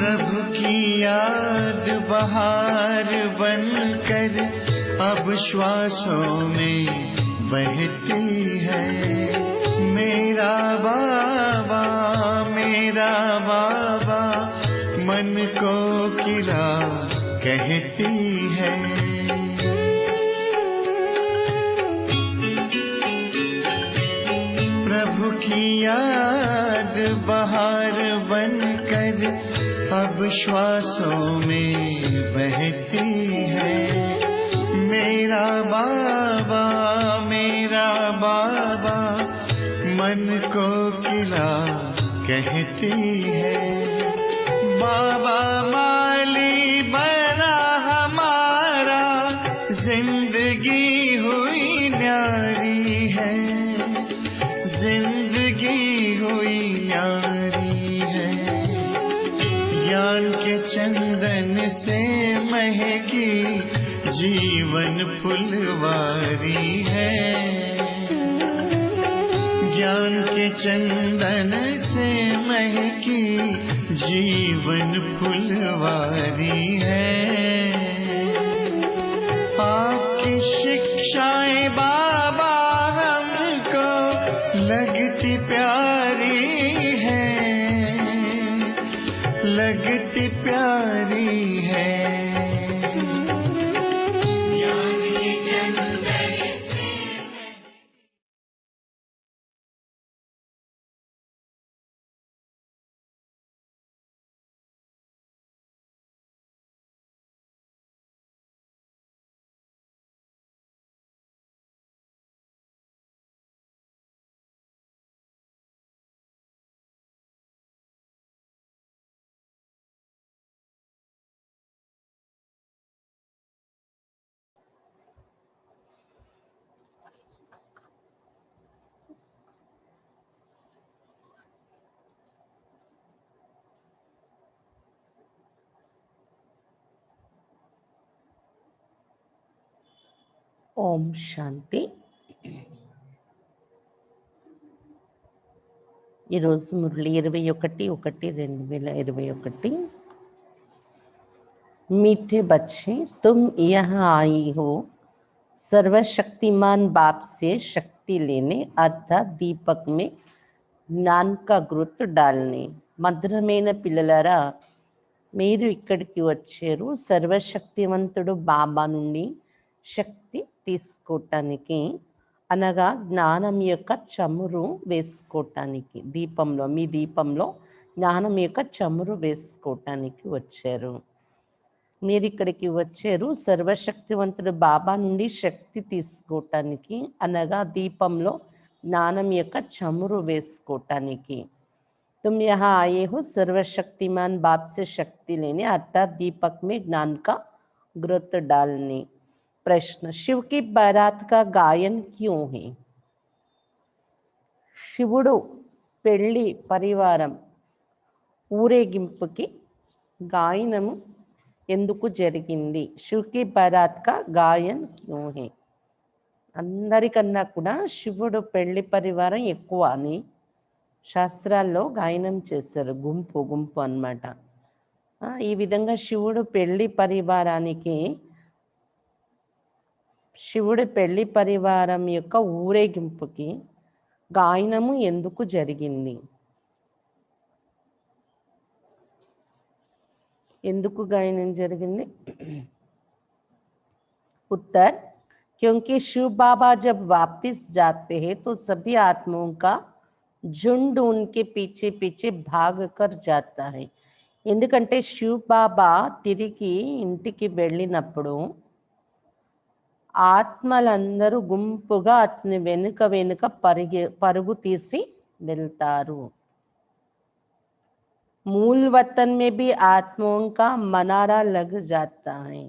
प्रभु की याद बहार बनकर अब श्वासों में बहती है। मेरा बाबा मन को किला कहती है। प्रभु की याद बहार बनकर अब श्वासों में बहती है। मेरा बाबा मन को किला कहती है। बाबा माली बना हमारा, जिंदगी हुई न्यारी है, जिंदगी हुई न्यारी है। ज्ञान के चंदन से महकी जीवन फुलवारी है। ज्ञान के चंदन से महकी जीवन फुलवारी है। आपकी शिक्षाएं बाबा हमको लगती प्यारी है, लगती प्यारी है। ఓం శాంతి. ఈరోజు మురళి 21/1/2021. मीठे बच्चे, तुम यहाँ आई हो सर्वशक्तिमान बाप से शक्ति लेने, अर्थात दीपक में ज्ञान का गुरुत्व डालने. మధురమైన పిల్లలారా, మీరు ఇక్కడికి వచ్చారు సర్వశక్తివంతుడు బాబా నుండి శక్తి తీసుకోవటానికి, అనగా జ్ఞానం యొక్క చమురు వేసుకోవటానికి. దీపంలో, మీ దీపంలో జ్ఞానం యొక్క చమురు వేసుకోవటానికి వచ్చారు. మీరు ఇక్కడికి వచ్చారు సర్వశక్తివంతుడు బాబా నుండి శక్తి తీసుకోవటానికి, అనగా దీపంలో జ్ఞానం యొక్క చమురు వేసుకోవటానికి. तुम यहाँ आए हो सर्वशक्तिमान बाप से शक्ति लेने, अर्थात दीपक में ज्ञान का गुरुत्व डालने. प्रश्न, शिव की बारात का गायन क्यों है? శివుడు పెళ్లి పరివారం ఊరేగింపుకి గాయనము ఎందుకు జరిగింది? శివుకి బారాత్ కా గాయన్ క్యూ హై? అందరికన్నా కూడా శివుడు పెళ్లి పరివారం ఎక్కువ అని శాస్త్రాల్లో గాయనం చేశారు. గుంపు గుంపు అన్నమాట. ఈ విధంగా శివుడు పెళ్లి పరివారానికి, శివుడి పెళ్లి పరివారం యొక్క ఊరేగింపుకి గాయనము ఎందుకు జరిగింది? ఎందుకు గాయనం జరిగింది? उत्तर, क्योंकि शिव बाबा जब वापस जाते हैं तो सभी आत्माओं का झुंड उनके पीछे पीछे भाग कर जाता है. ఎందుకంటే శివ్ బాబా తిరిగి ఇంటికి వెళ్ళినప్పుడు ఆత్మలందరూ గుంపుగా అతని వెనుక వెనుక పరుగు తీసి వెళ్తారు. मूल वतन में भी आत्माओं का मनारा लग जाता है.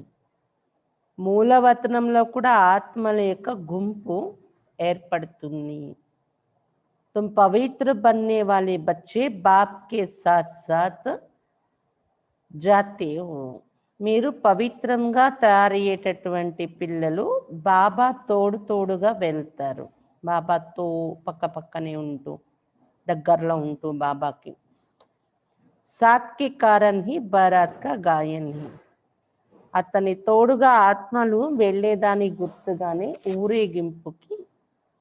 మూలవతనంలో కూడా ఆత్మల యొక్క గుంపు ఏర్పడుతుంది. तुम पवित्र बनने वाले बच्चे बाप के साथ साथ जाते हो. మీరు పవిత్రంగా తయారయ్యేటటువంటి పిల్లలు బాబా తోడుగా వెళ్తారు. బాబాతో పక్క పక్కనే ఉంటూ, దగ్గరలో ఉంటూ బాబాకి. साथ के कारण ही बारात का गायन है. అతని తోడుగా ఆత్మలు వెళ్ళేదాని గుర్తుగానే ఊరేగింపుకి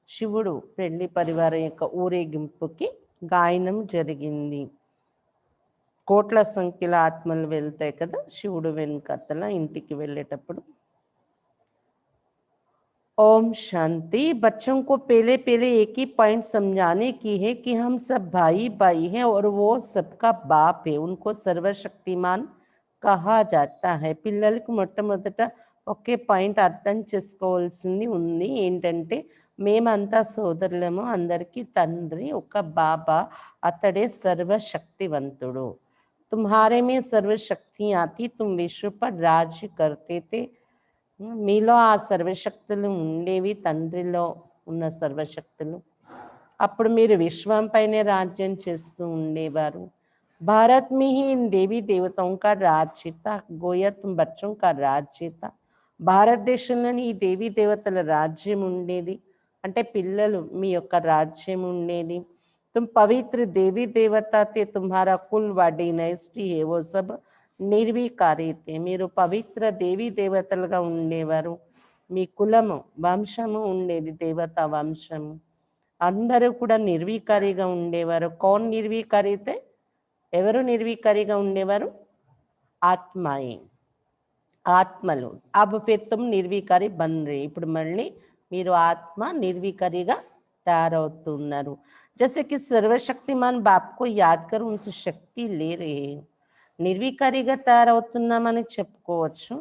శివుడు పెళ్లి పరివారం యొక్క ఊరేగింపుకి గాయనం జరిగింది. కోట్ల సంఖ్యలో ఆత్మలు వెళ్తాయి కదా శివుడు వెనుకతల ఇంటికి వెళ్ళేటప్పుడు. ओम शांति. बच्चों को पहले पहले एक ही पॉइंट समझाने की है कि हम सब भाई भाई हैं और वो सबका बाप है. उनको सर्वशक्तिमान कहा जाता है. పిల్లలకు మొట్టమొదట ఒకే పాయింట్ అర్థం చేసుకోవాల్సింది ఉంది. ఏంటంటే మేమంతా సోదరులము, అందరికీ తండ్రి ఒక బాబా, అతడే సర్వశక్తివంతుడు. तुम्हारे में सर्वशक्तियाँ थी, तुम विश्व पर राज्य करते थे. మీలో ఆ సర్వశక్తులు ఉండేవి, తండ్రిలో ఉన్న సర్వశక్తులు. అప్పుడు మీరు విశ్వం పైనే రాజ్యం చేస్తూ ఉండేవారు. भारत में ही इन देवी देवताओं का राज्य था. गोया तुम बच्चों का राज्य था. భారతదేశంలోని ఈ దేవీ దేవతల రాజ్యం ఉండేది, అంటే పిల్లలు మీ యొక్క రాజ్యం ఉండేది. तुम पवित्र देवी देवता थे. तुम्हारा कुल व डायनेस्टी है वो सब నిర్వీకారి తే. మీరు పవిత్ర దేవీ దేవతలుగా ఉండేవారు. మీ కులము వంశము ఉండేది, దేవతా వంశము. అందరూ కూడా నిర్వీకారిగా ఉండేవారు. కౌన్ నిర్వీకారి తే? ఎవరు నిర్వీకారిగా ఉండేవారు? ఆత్మాయే, ఆత్మలు. అబ్ ఫిర్ తుమ్ నిర్వీకారి బన్ రే. ఇప్పుడు మళ్ళీ మీరు ఆత్మ నిర్వీకారిగా తయారవుతున్నారు. जैसे कि सर्वशक्तिमान बाप को याद कर उनसे शक्ति ले रहे हैं. నిర్వీకారిగా తయారవుతున్నామని చెప్పుకోవచ్చు,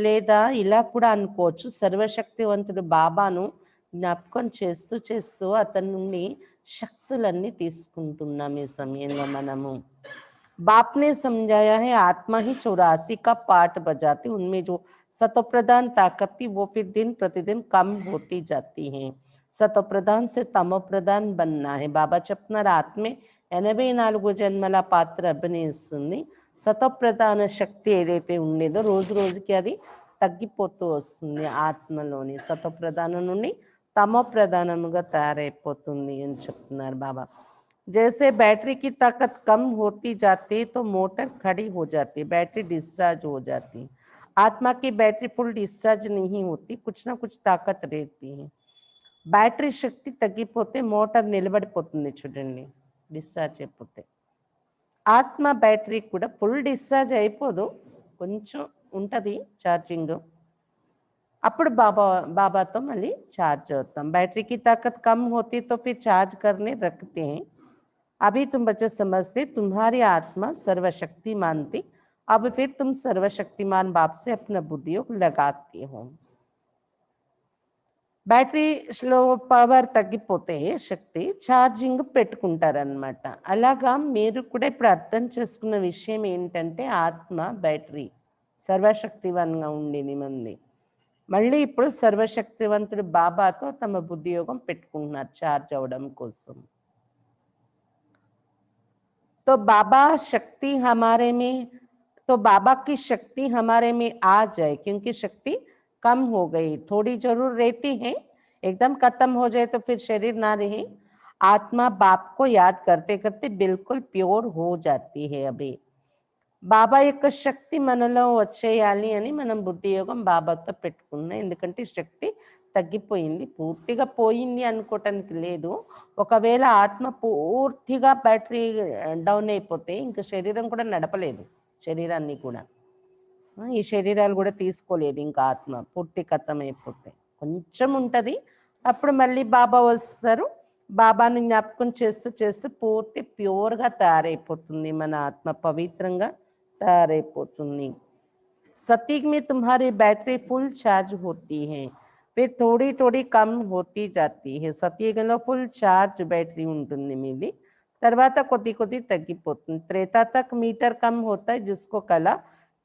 లేదా ఇలా కూడా అనుకోవచ్చు. సర్వశక్తివంతుడు బాబాను జ్ఞాపకం చేస్తూ చేస్తూ అతని నుండి శక్తులన్నీ తీసుకుంటున్నాం ఈ సమయంలో మనము. बाप ने समझाया है आत्मा ही 84 का पाठ बजाती. उनमें जो सतोप्रधान ताकत थी वो फिर दिन प्रतिदिन कम होती जाती है. सतोप्रधान से तमोप्रधान बनना है. बाबा చెప్తున్నారు ఆత్మే 84 జన్మల పాత్ర అభినయిస్తుంది. సతోప్రధాన శక్తి ఏదైతే ఉండేదో రోజు రోజుకి అది తగ్గిపోతూ వస్తుంది. ఆత్మలోని సతోప్రధానం నుండి తమో ప్రధానముగా తయారైపోతుంది అని చెప్తున్నారు బాబా. जैसे बैटरी की ताकत कम होती जाती है तो मोटर खड़ी हो जाती है, बैटरी डिस्चार्ज हो जाती है. आत्मा की बैटरी फुल डिस्चार्ज नहीं होती, कुछ ना कुछ ताकत रहती है. బ్యాటరీ శక్తి తగ్గిపోతే మోటార్ నిలబడిపోతుంది చూడండి, డిశ్చార్జ్ అయిపోతే. ఆత్మ బ్యాటరీ కూడా ఫుల్ డిశ్చార్జ్ అయిపోదు, కొంచెం ఉంటుంది ఛార్జింగ్. అప్పుడు బాబాతో మళ్ళీ ఛార్జ్ అవుతాం. बैटरी की ताकत कम होती तो फिर चार्ज करने रखते हैं. अभी तुम बच्चे समझते तुम्हारी आत्मा सर्वशक्तिमान थी, अब फिर तुम सर्वशक्तिमान बाप से अपना बुद्धियोग लगाते हो. బ్యాటరీలో పవర్ తగ్గిపోతే శక్తి ఛార్జింగ్ పెట్టుకుంటారనమాట. అలాగా మీరు కూడా ఇప్పుడు అర్థం చేసుకున్న విషయం ఏంటంటే ఆత్మ బ్యాటరీ సర్వశక్తివంతంగా ఉండేది మంది. మళ్ళీ ఇప్పుడు సర్వశక్తివంతుడు బాబాతో తమ బుద్ధియోగం పెట్టుకుంటున్నారు ఛార్జ్ అవ్వడం కోసం. तो बाबा शक्ति हमारे में, तो बाबा की शक्ति हमारे में आ जाए, क्योंकि शक्ति कम हो गई, थोड़ी जरूर रहती है, एकदम खत्म हो जाए तो फिर शरीर ना रहे. आत्मा बाप को याद करते करते बिल्कुल प्योर हो जाती है. अभी బాబా యొక్క శక్తి మనలో వచ్చేయాలి అని మనం బుద్ధియోగం బాబాతో పెట్టుకున్నాం. ఎందుకంటే శక్తి తగ్గిపోయింది, పూర్తిగా పోయింది అనుకోవటానికి లేదు. ఒకవేళ ఆత్మ పూర్తిగా బ్యాటరీ డౌన్ అయిపోతే ఇంకా శరీరం కూడా నడపలేదు, శరీరాన్ని కూడా ఈ శరీరాలు కూడా తీసుకోలేదు. ఇంకా ఆత్మ పూర్తి ఖతం అయిపోతే కొంచెం ఉంటుంది. అప్పుడు మళ్ళీ బాబా వస్తారు, బాబాను జ్ఞాపకం చేస్తూ చేస్తూ పూర్తి ప్యూర్గా తయారైపోతుంది మన ఆత్మ, పవిత్రంగా తయారైపోతుంది. सतयुग में तुम्हारी बैटरी फुल चार्ज होती है, फिर थोड़ी थोड़ी कम होती जाती है. సతయుగంలో ఫుల్ ఛార్జ్ బ్యాటరీ ఉంటుంది మీది, తర్వాత కొద్ది కొద్ది తగ్గిపోతుంది. त्रेता तक मीटर कम होता है जिसको कला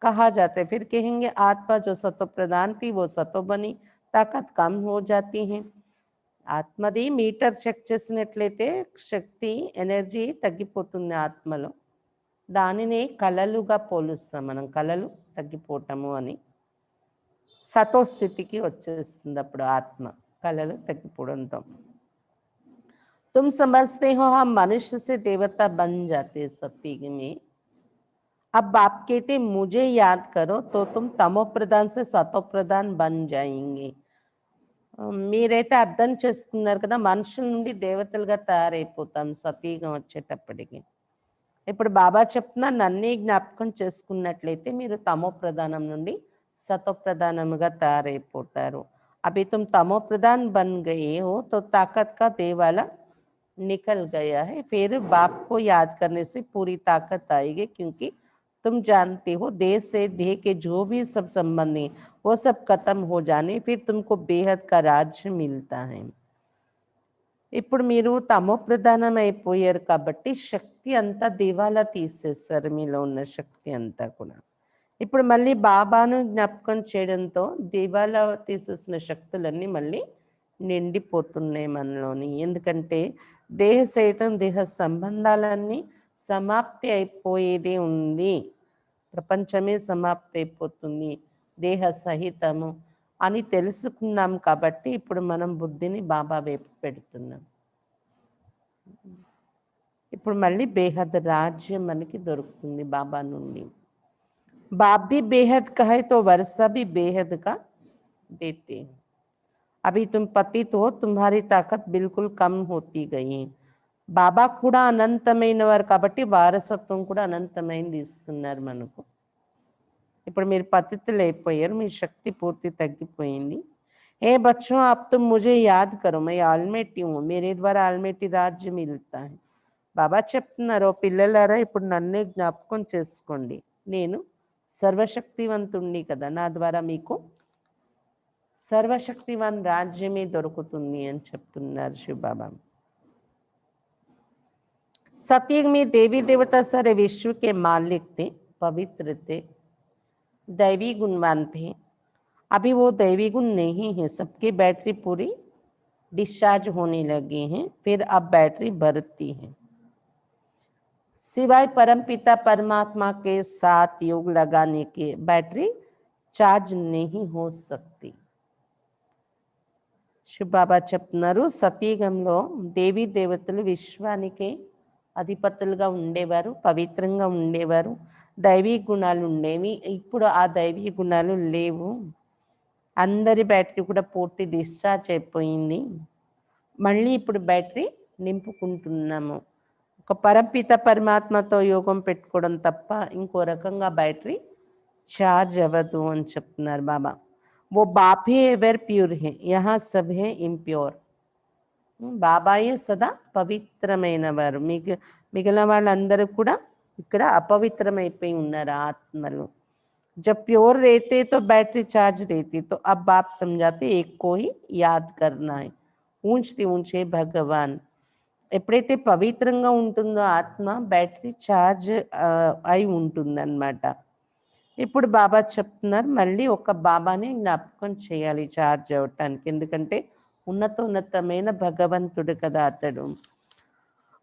कहा जाता है. फिर कहेंगे आत्मा जो सतो प्रधान थी वो सतो बनी, ताकत कम हो जाती है. ఆత్మది మీటర్ చెక్ చేసినట్లయితే శక్తి ఎనర్జీ తగ్గిపోతుంది ఆత్మలో. దానినే కలలుగా పోలుస్తాం మనం, కలలు తగ్గిపోవటము అని. సతో స్థితికి వచ్చేస్తుంది అప్పుడు ఆత్మ, కలలు తగ్గిపోవడంతో. तुम समझते हो हम मनुष्य से देवता बन जाते सतयुग में। अब बाप कहते मुझे याद करो तो तुम तमो प्रधान से सतो प्रधान बन जाएंगे। మీరైతే అర్థం చేసుకున్నారు కదా, మనుషుల నుండి దేవతలుగా తయారైపోతాం సతీయుగం వచ్చేటప్పటికి. ఇప్పుడు బాబా చెప్తున్నా నన్నే జ్ఞాపకం చేసుకున్నట్లయితే మీరు తమో ప్రధానం నుండి सतो प्रधानमुगा तैयाరైపోతారు. अभी तुम तमो प्रधान बन गए हो तो ताकत का देवाला निकल गया है, फिर बाप को याद करने से पूरी ताकत आएगी, क्योंकि तुम जानते हो देह से देह के जो भी सब संबंधी वो सब खत्म हो जाने फिर तुमको बेहद का राज्य मिलता है. ఇప్పుడు మీరు తమో ప్రధానం అయిపోయారు కాబట్టి శక్తి అంతా దేవాలా తీసేస్తారు, మీలో ఉన్న శక్తి అంతా కూడా. ఇప్పుడు మళ్ళీ బాబాను జ్ఞాపకం చేయడంతో దేవాలా తీసేసిన శక్తులన్నీ మళ్ళీ నిండిపోతున్నాయి మనలోని. ఎందుకంటే దేహ సహితం దేహ సంబంధాలన్నీ సమాప్తి అయిపోయేదే ఉంది, ప్రపంచమే సమాప్తి అయిపోతుంది దేహ సహితము అని తెలుసుకున్నాం కాబట్టి ఇప్పుడు మనం బుద్ధిని బాబా వైపు పెడుతున్నాం. ఇప్పుడు మళ్ళీ బేహద్ రాజ్యం మనకి దొరుకుతుంది బాబా నుండి. बाप भी बेहद का है तो वर्षा भी बेहद का देते हैं. अभी तुम पतित हो, तुम्हारी ताकत बिल्कुल कम होती गई है. బాబా కూడా అనంతమైన వారు కాబట్టి వారసత్వం కూడా అనంతమైనది ఇస్తున్నారు మనకు. ఇప్పుడు మీరు పతితులు అయిపోయారు, మీ శక్తి పూర్తి తగ్గిపోయింది. ఏ బచ్చోं आप तुम मुझे याद करो, मैं ఆల్మైటీ हूँ, मेरे द्वारा ఆల్మైటీ राज्य मिलता है. బాబా చెప్తున్నారు పిల్లలారా ఇప్పుడు నన్నే జ్ఞాపకం చేసుకోండి, నేను సర్వశక్తివంతుణ్ణి కదా, నా ద్వారా మీకు సర్వశక్తివాన్ రాజ్యమే దొరుకుతుంది అని చెప్తున్నారు శివబాబా. सतयुग में देवी देवता सारे विश्व के मालिक थे, पवित्र थे, दैवी गुणवान थे. अभी वो दैवी गुण नहीं है, सबकी बैटरी पूरी डिस्चार्ज होने लगी हैं, फिर अब बैटरी बढ़ती है. सिवाय परमपिता परमात्मा के साथ योग लगाने के बैटरी चार्ज नहीं हो सकती. శివబాబా చెప్తున్నారు సతీయుగంలో దేవీ దేవతలు విశ్వానికి అధిపతులుగా ఉండేవారు, పవిత్రంగా ఉండేవారు, దైవీ గుణాలు ఉండేవి. ఇప్పుడు ఆ దైవీ గుణాలు లేవు, అందరి బ్యాటరీ కూడా పూర్తి డిశ్చార్జ్ అయిపోయింది. మళ్ళీ ఇప్పుడు బ్యాటరీ నింపుకుంటున్నాము. ఒక పరపిత పరమాత్మతో యోగం పెట్టుకోవడం తప్ప ఇంకో రకంగా బ్యాటరీ చార్జ్ అవ్వదు అని చెప్తున్నారు బాబా. वो बाप ही एवर प्योर है, यहाँ सब है इम्प्योर. బాబాయే సదా పవిత్రమైన వారు, మిగిలిన వాళ్ళందరూ కూడా ఇక్కడ అపవిత్రమైపోయి ఉన్నారు ఆత్మలు. जब प्योर रहते तो बैटरी चार्ज रहती, तो अब बाप समझाते एक को ही याद करना है, ऊंचते ऊंचे भगवान. ఎప్పుడైతే పవిత్రంగా ఉంటుందో ఆత్మ బ్యాటరీ ఛార్జ్ అయి ఉంటుందన్నమాట. ఇప్పుడు బాబా చెప్తున్నారు మళ్ళీ ఒక బాబానే జ్ఞాపకం చేయాలి ఛార్జ్ అవ్వటానికి, ఎందుకంటే ఉన్నతమైన భగవంతుడు కదా అతడు.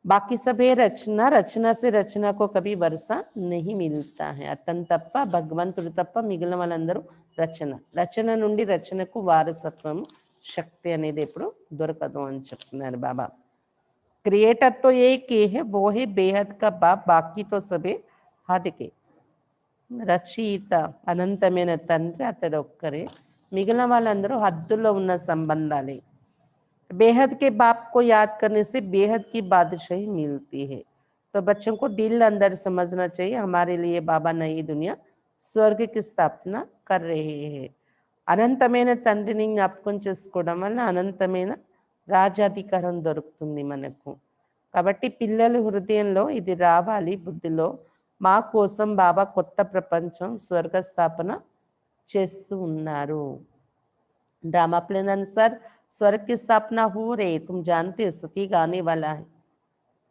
బాకీ సభే రచన, రచన से रचना को कभी वर्षा नहीं मिलता है. అతను తప్ప భగవంతుడు తప్ప మిగిలిన వాళ్ళందరూ రచన, రచన నుండి రచనకు వారసత్వం శక్తి అనేది ఎప్పుడు దొరకదు అని చెప్తున్నారు బాబా. क्रिएटर तो एक ही है, वो है बेहद का बाप, बाकी तो सबे हद के. రచయిత అనంతమైన తండ్రి అతడు ఒక్కరే, మిగిలిన వాళ్ళందరూ హద్దులో ఉన్న సంబంధాలే. बेहद के बाप को याद करने से बेहद की बादशाही मिलती है. तो बच्चों को दिल अंदर समझना चाहिए हमारे लिए बाबा नई दुनिया स्वर्ग की स्थापना कर रहे हैं. అనంతమైన తండ్రిని జ్ఞాపకం చేసుకోవడం వల్ల అనంతమైన రాజ్యాధికారం దొరుకుతుంది మనకు. కాబట్టి పిల్లల హృదయంలో ఇది రావాలి, బుద్ధిలో మా కోసం బాబా కొత్త ప్రపంచం స్వర్గ స్థాపన చేస్తూ ఉన్నారు. ड्रामा प्लान अनुसार स्वर्ग की स्थापना हो रही, तुम जानते हो सतयुग आने वाला है.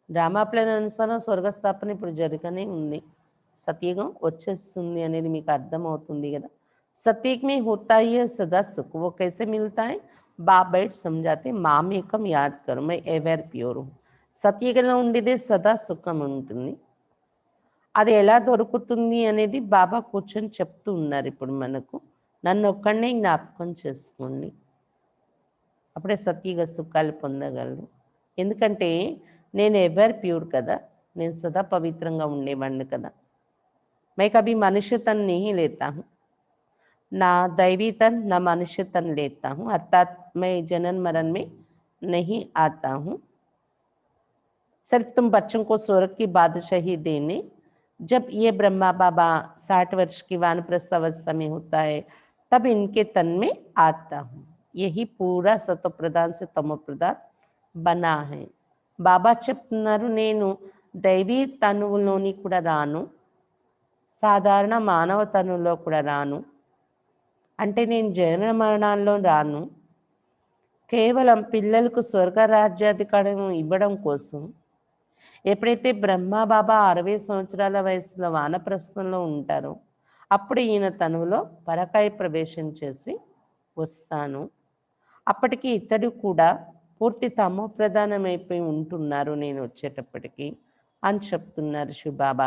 డ్రామా ప్లాన్ అనుసారం స్వర్గ స్థాపన ఇప్పుడు జరగనే ఉంది, సతయుగం వచ్చేస్తుంది అనేది మీకు అర్థమవుతుంది కదా. सतयुग में होता ही है सदा सुख, वो कैसे मिलता है, बाप बैठ समझाते మామేకం యాద్ కరు, मैं एवर प्योर हूँ. సతయుగంలో ఉండేదే సదా సుఖం ఉంటుంది, అది ఎలా దొరుకుతుంది అనేది బాబా కూర్చొని చెప్తూ ఉన్నారు ఇప్పుడు మనకు. నన్ను ఒక్కడనే జ్ఞాపకం చేసుకోండి, అప్పుడే సతయుగ సుఖాలు పొందగలరు. ఎందుకంటే నేను ఎవర్ ప్యూర్ కదా, నేను సదా పవిత్రంగా ఉండేవాడిని కదా. मैं कभी मनुष्य तन नहीं लेता हूँ, ना दैवी तन ना मनुष्य तन लेता हूँ, अर्थात मैं जनन मरण में नहीं आता हूँ. सिर्फ तुम बच्चों को स्वर्ग की बादशाही देने, जब ये ब्रह्मा बाबा 60 वर्ष की वानप्रस्थ अवस्था में होता है, तब इनके तन में आता हूँ. यही पूरा सतो प्रधान से तमो प्रधान बना है. బాబా చెప్తున్నారు, నేను దైవీ తనువులోని కూడా రాను, సాధారణ మానవ తనువులో కూడా రాను. అంటే నేను జనన మరణాల్లో రాను, కేవలం పిల్లలకు స్వర్గ రాజ్యాధికారం ఇవ్వడం కోసం. ఎప్పుడైతే బ్రహ్మ బాబా 60 సంవత్సరాల వయసులో వానప్రస్థంలో ఉంటారో అప్పుడు ఈయన తనువులో పరకాయ ప్రవేశం చేసి వస్తాను. అప్పటికి ఇతడు కూడా పూర్తి తమో ప్రధానమైపోయి ఉంటున్నారు నేను వచ్చేటప్పటికి అని చెప్తున్నారు శివబాబా.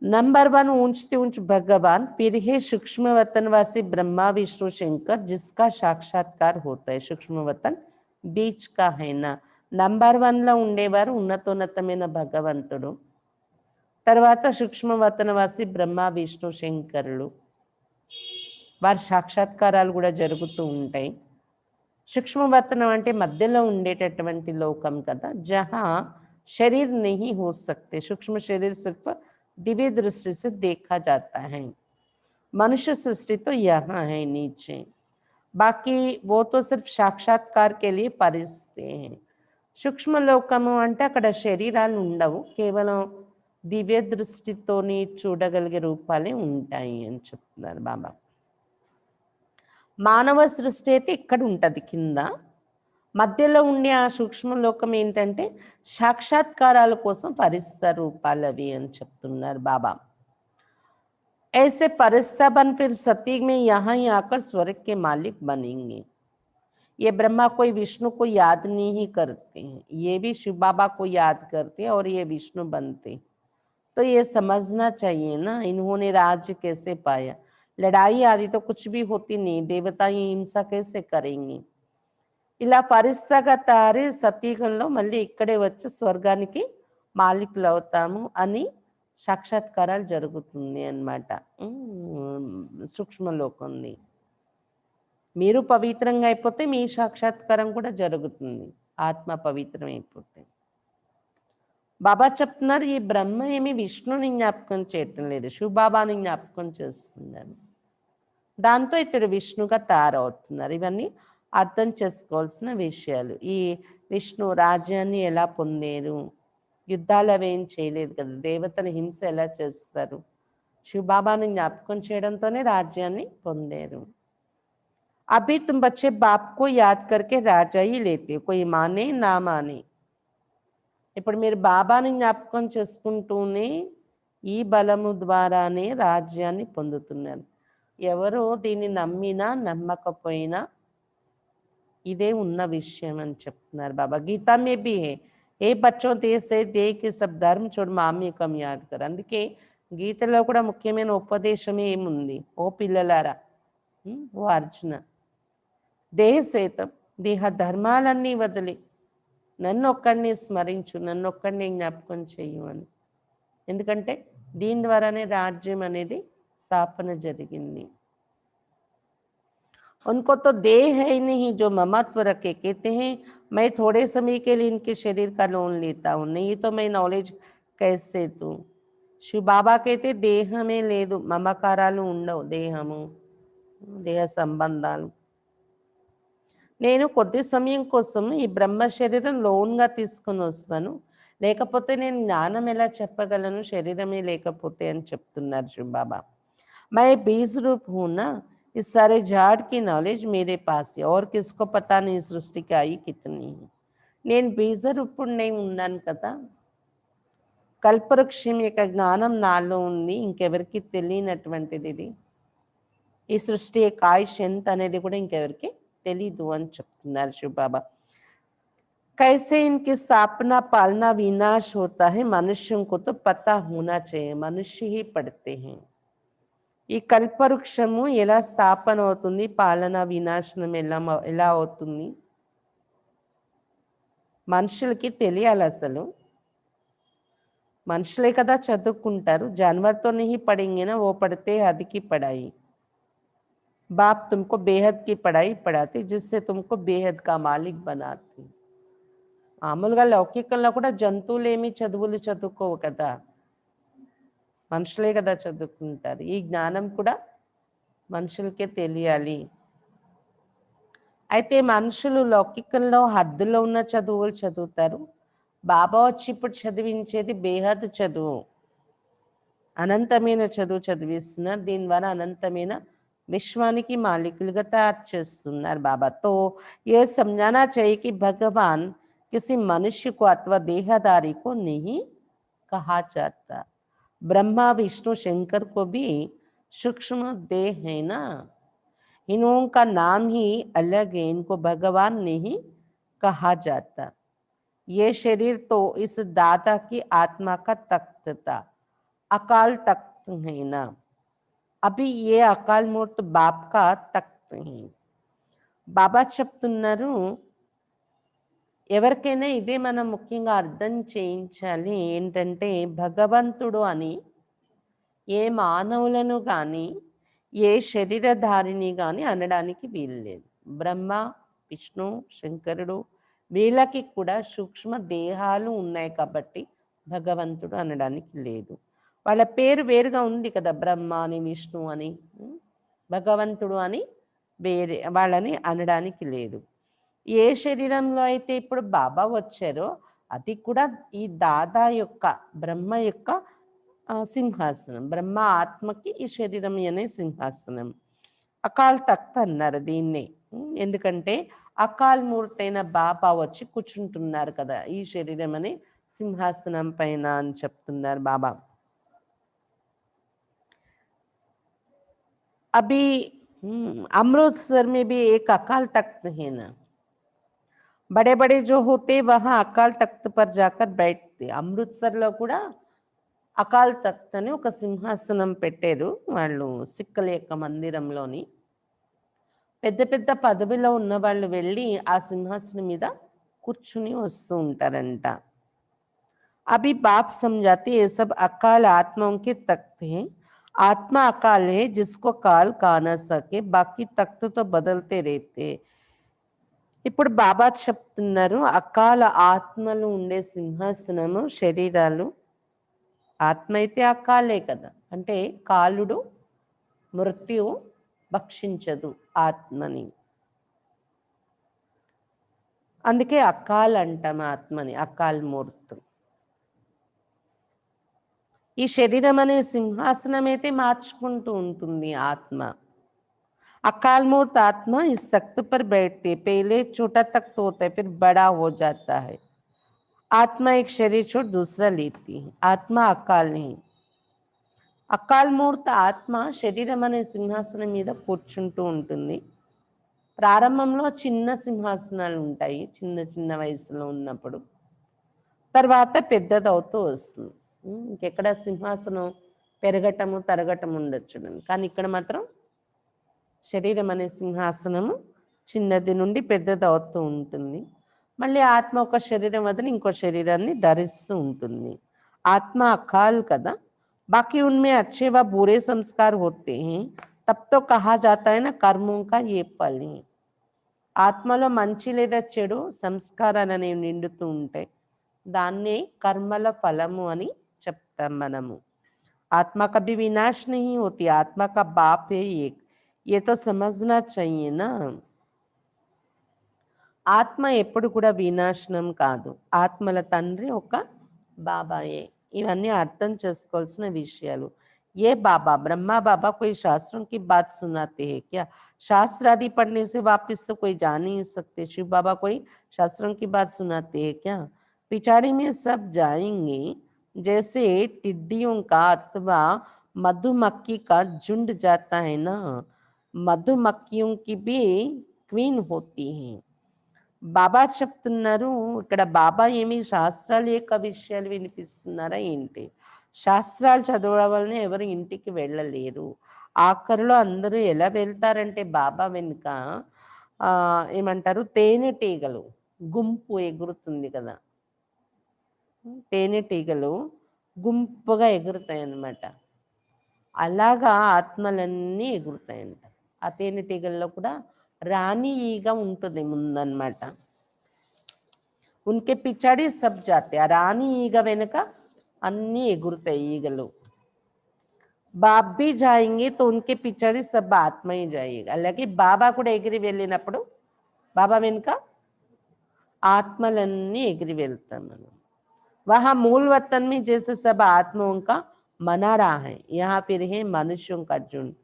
नंबर 1 ऊंचते ऊंच भगवान, फिर है सूक्ष्म वतनवासी ब्रह्मा विष्णु शंकर जिसका साक्षात्कार होता है. सूक्ष्म वतन बीच का है ना. నంబర్ 1లో ఉండేవారు ఉన్నతోన్నతమైన భగవంతుడు, తర్వాత సూక్ష్మవతనవాసి బ్రహ్మ విష్ణు శంకరులు, వారి సాక్షాత్కారాలు కూడా జరుగుతూ ఉంటాయి. సూక్ష్మవతనం అంటే మధ్యలో ఉండేటటువంటి లోకం కదా, జహా शरीर नहीं हो सकते, सूक्ष्म शरीर सिर्फ दिव्य दृष्टि से देखा जाता है. मनुष्य सृष्टि तो यहाँ है नीचे, बाकी वो तो सिर्फ साक्षात्कार के लिए परिस्ते हैं. సూక్ష్మ లోకము అంటే అక్కడ శరీరాలు ఉండవు, కేవలం దివ్య దృష్టితోని చూడగలిగే రూపాలే ఉంటాయి అని చెప్తున్నారు బాబా. మానవ సృష్టి అయితే ఇక్కడ ఉంటుంది కింద, మధ్యలో ఉండే ఆ సూక్ష్మ లోకం ఏంటంటే సాక్షాత్కారాల కోసం ఫరిస్తా రూపాలు అవి అని చెప్తున్నారు బాబా. ऐसे फरिश्ता बन फिर सती में यहाँ ही आकर स्वर्ग के मालिक बनेंगे. ये ब्रह्मा कोई विष्णु को याद नहीं करते हैं, ये भी शिव बाबा को याद करते हैं और ये विष्णु बनते हैं. तो ये समझना चाहिए ना, इन्होंने राज्य कैसे पाया. लड़ाई आदि तो कुछ भी होती नहीं, देवता ही हिंसा कैसे करेंगे. ఇలా ఫరిస్తాగా తారి సతీగంలో మళ్ళీ ఇక్కడే వచ్చి స్వర్గానికి మాలికులు అవుతాము అని సాక్షాత్కారాలు జరుగుతుంది అన్నమాట. సూక్ష్మలోకంది మీరు పవిత్రంగా అయిపోతే మీ సాక్షాత్కారం కూడా జరుగుతుంది, ఆత్మ పవిత్రం అయిపోతే. బాబా చెప్తున్నారు, ఈ బ్రహ్మ ఏమి విష్ణుని జ్ఞాపకం చేయటం లేదు, శివబాబాని జ్ఞాపకం చేస్తున్నారు. దాంతో ఇతడు విష్ణుగా తయారవుతున్నారు. ఇవన్నీ అర్థం చేసుకోవాల్సిన విషయాలు. ఈ విష్ణు రాజ్యాన్ని ఎలా పొందారు, యుద్ధాలు అవేం చేయలేదు కదా, దేవతల హింస ఎలా చేస్తారు, శివబాబాని జ్ఞాపకం చేయడంతోనే రాజ్యాన్ని పొందారు. अभी तुम बच्चे बाप को याद करके राजा ही लेते हो, कोई माने ना माने. ఇప్పుడు మీరు బాబాని జ్ఞాపకం చేసుకుంటూనే ఈ బలము ద్వారానే రాజ్యాన్ని పొందుతున్నారు. ఎవరో దీన్ని నమ్మినా నమ్మకపోయినా ఇదే ఉన్న విషయం అని చెప్తున్నారు బాబా. గీతా మే భీ హే, ఏ బచ్చో దేశే దే కి సబ్ ధర్మ చోడ్ మామీ కం యాద్ కర్. అందుకే గీతలో కూడా ముఖ్యమైన ఉపదేశం ఏముంది, ఓ పిల్లలారా, ఓ అర్జున, దేహసేతం దేహ ధర్మాలన్నీ వదిలి నన్ను ఒక్కడిని స్మరించు, నన్ను ఒక్కడిని జ్ఞాపకం చెయ్యు అని. ఎందుకంటే దీని ద్వారానే రాజ్యం అనేది స్థాపన జరిగింది. उनको तो देह है ही नहीं जो ममत्व रखे, कहते हैं मैं थोड़े समय के लिए इनके शरीर का लोन लेता हूँ, नहीं तो मैं नॉलेज कैसे दूँ. शिव बाबा कहते देह में లేదు, మమకారాలు ఉండవు, దేహము దేహ సంబంధాలు. నేను కొద్ది సమయం కోసం ఈ బ్రహ్మ శరీరం లోన్గా తీసుకొని వస్తాను, లేకపోతే నేను జ్ఞానం ఎలా చెప్పగలను శరీరమే లేకపోతే అని చెప్తున్నారు శివ బాబా. मैं बीज रूप हूँ ना, इस सारे झाड़ की नॉलेज मेरे पास है, और किसको पता नहीं सृष्टि की आई कितनी है. నేను బీజ రూపుణ్ణి ఉన్నాను కదా, కల్పవృక్షం యొక్క జ్ఞానం నాలో ఉంది, ఇంకెవరికి తెలియనటువంటిది ఇది. ఈ సృష్టి యొక్క ఆయుష్ ఎంత అనేది కూడా ఇంకెవరికి తెలీదు అని చెప్తున్నారు శివ బాబా. कैसे इनकी स्थापना पालना विनाश होता है, मनुष्यों को तो पता होना चाहिए, मनुष्य ही पढ़ते हैं. ఈ కల్పవృక్షము ఎలా స్థాపన అవుతుంది, పాలన వినాశనం ఎలా అవుతుంది, మనుషులకి తెలియాలి అసలు. మనుషులే కదా చదువుకుంటారు. जानवर तो नहीं पढ़ेंगे ना, वो पढ़ते हद की पढ़ाई. बाप तुमको बेहद की पढ़ाई पढ़ाते जिससे तुमको बेहद का मालिक बनाते. మామూలుగా లౌకికంలో కూడా జంతువులు ఏమి చదువులు చదువుకోవు కదా, మనుషులే కదా చదువుకుంటారు. ఈ జ్ఞానం కూడా మనుషులకే తెలియాలి. అయితే మనుషులు లౌకికంలో హద్దులో ఉన్న చదువులు చదువుతారు. బాబా వచ్చి ఇప్పుడు చదివించేది బేహద్ చదువు, అనంతమైన చదువు చదివిస్తున్నారు. దీని ద్వారా అనంతమైన విశ్వానికి మాలికులుగా తయారు చేస్తున్నారు బాబా. తో ఏ समझाना चाहिए कि भगवान किसी मनुष्य को अथवा देहधारी को नहीं कहा जाता. ब्रह्मा विष्णु शंकर को भी सूक्ष्म देह है ना, इन्हों का नाम ही अलग है, इनको भगवान नहीं कहा जाता. ये शरीर तो इस दाता की आत्मा का तख्त था, अकाल तख्त है ना. अभी ये अकाल मूर्त बाप का तख्त है. బాబా చెప్తున్నారు, ఎవరికైనా ఇదే మనం ముఖ్యంగా అర్థం చేయించాలి. ఏంటంటే భగవంతుడు అని ఏ మానవులను కానీ ఏ శరీరధారిని కానీ అనడానికి వీల్లేదు. బ్రహ్మ విష్ణు శంకరుడు వీళ్ళకి కూడా సూక్ష్మ దేహాలు ఉన్నాయి కాబట్టి భగవంతుడు అనడానికి లేదు. వాళ్ళ పేరు వేరుగా ఉంది కదా, బ్రహ్మ అని విష్ణు అని, భగవంతుడు అని వేరే వాళ్ళని అనడానికి లేదు. ఏ శరీరంలో అయితే ఇప్పుడు బాబా వచ్చారో అది కూడా ఈ దాదా యొక్క బ్రహ్మ యొక్క సింహాసనం. బ్రహ్మ ఆత్మకి ఈ శరీరం అనే సింహాసనం. అకాల్ తఖ్త్ అన్నారు దీన్నే. ఎందుకంటే అకాల్ మూర్తి అయిన బాబా వచ్చి కూర్చుంటున్నారు కదా ఈ శరీరం అనే సింహాసనం పైన అని చెప్తున్నారు బాబా. अभी अमृतसर में भी एक अकाल तख्त है ना, बड़े बड़े जो होते वहां अकाल तख्त पर जाकर बैठते. అమృత్సర్లో కూడా అకాల్ తఖ్త్ అని ఒక సింహాసనం పెట్టారు వాళ్ళు సిక్కుల యొక్క మందిరంలోని. పెద్ద పెద్ద పదవిలో ఉన్న వాళ్ళు వెళ్ళి ఆ సింహాసనం మీద కూర్చుని వస్తూ ఉంటారంట. अभी बाप समझाते ये सब अकाल आत्माओं के तख्त हैं. आत्मा अकाल है जिसको काल का ना सके, बाकी तख्त तो बदलते रहते. ఇప్పుడు బాబా చెప్తున్నారు, అకాల ఆత్మలు ఉండే సింహాసనము శరీరాలు. ఆత్మ అయితే అకాలే కదా, అంటే కాలుడు మృత్యువు భక్షించదు ఆత్మని, అందుకే అకాల్ అంటాం ఆత్మని, అకాల్ మూర్తి. ఈ శరీరం అనే సింహాసనం అయితే మార్చుకుంటూ ఉంటుంది ఆత్మ. अकाल मूर्त आत्मा इस तख्त पर बैठती है. पहले छोटा तख्त होता है, फिर बड़ा हो जाता है. आत्मा एक शरीर छोड़ दूसरा लेती है. आत्मा अकाल नहीं. అకాల్ మూర్త ఆత్మ శరీరం అనే సింహాసనం మీద కూర్చుంటూ ఉంటుంది. ప్రారంభంలో చిన్న సింహాసనాలు ఉంటాయి చిన్న చిన్న వయసులో ఉన్నప్పుడు, తర్వాత పెద్దదవుతూ వస్తుంది. ఇంకెక్కడ సింహాసనం పెరగటము తరగటం ఉండొచ్చు, కానీ ఇక్కడ మాత్రం శరీరం అనే సింహాసనము చిన్నది నుండి పెద్దది అవుతూ ఉంటుంది. మళ్ళీ ఆత్మ ఒక శరీరం వదిలి ఇంకో శరీరాన్ని ధరిస్తూ ఉంటుంది. ఆత్మ అకాల్ కదా, बाकी उनमें अच्छे व बुरे संस्कार होते हैं, तब तो कहा जाता है ना कर्मों का ये फल है. ఆత్మలో మంచి లేదా చెడు సంస్కారాలు అనేవి నిండుతూ ఉంటాయి, దాన్నే కర్మల ఫలము అని చెప్తాం మనము. ఆత్మ కభీ వినాశ नहीं होती, आत्मा का बाप है एक, ये तो समझना चाहिए ना. ఆత్మ ఎప్పుడు కూడా వినాశనం కాదు, ఆత్మల తండ్రి ఒక బాబాయే. ఇవన్నీ అర్థం చేసుకోవాల్సిన విషయాలు. ఏ బాబా ब्रह्मा बाबा कोई शास्त्रों की बात सुनाते हैं क्या? शास्त्र आदि पढ़ने से वापिस तो कोई जा नहीं सकते. शिव बाबा कोई शास्त्रों की बात सुनाते हैं क्या? पिछाड़ी में सब जाएंगे. जैसे टिड्डियों का अथवा मधुमक्खी का झुंड जाता है ना, मधुमक्खियों की भी क्वीन होती है. బాబా చెప్తున్నారు, ఇక్కడ బాబా ఏమి శాస్త్రాలు యొక్క విషయాలు వినిపిస్తున్నారా ఏంటి? శాస్త్రాలు చదవడం వలన ఎవరు ఇంటికి వెళ్ళలేరు. ఆఖరిలో అందరూ ఎలా వెళ్తారంటే బాబా వెనుక ఏమంటారు, తేనెటీగలు గుంపు ఎగురుతుంది కదా, తేనెటీగలు గుంపుగా ఎగురుతాయి అన్నమాట. అలాగా ఆత్మలన్నీ ఎగురుతాయంట. ఆ తేనెటీగల్లో కూడా రాణి ఈగ ఉంటుంది ముందన్నమాట. ఉన్కే పిచ్చాడి సబ్ జాతే. ఆ రాణి ఈగ వెనుక అన్నీ ఎగురుతాయి ఈగలు. బాబ్ भी जाएंगे तो उनके पिछाड़ी सब आत्मा ही जाएगा. అలాగే బాబా కూడా ఎగిరి వెళ్ళినప్పుడు బాబా వెనుక ఆత్మలన్నీ ఎగిరి వెళ్తాం మనం. वहाँ मूल वतन में जैसे सब आत्माओं का मना रहा है, यहाँ फिर है మనుష్యం का झुंड.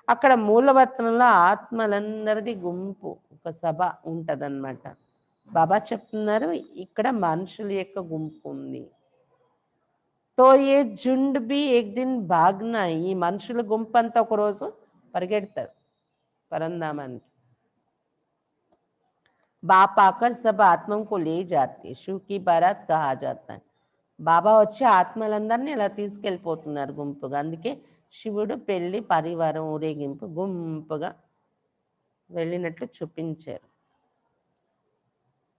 అక్కడ మూలవతనంలో ఆత్మలందరిది గుంపు, ఒక సభ ఉంటదన్నమాట. బాబా చెప్తున్నారు ఇక్కడ మనుషుల యొక్క గుంపు ఉంది. తో ఏ झुंड भी एक दिन भागना है. ఈ మనుషుల గుంపు అంతా ఒకరోజు పరిగెడతారు పరంధామానికి. बाप आकर सब आत्माओं को ले जाते, शिव की बारात कहा जाता है. బాబా వచ్చి ఆత్మలందరినీ ఇలా తీసుకెళ్ళిపోతున్నారు గుంపుగా. అందుకే శివుడు పెళ్లి పరివారం ఊరేగింపు గుంపుగా వెళ్ళినట్లు చూపించారు.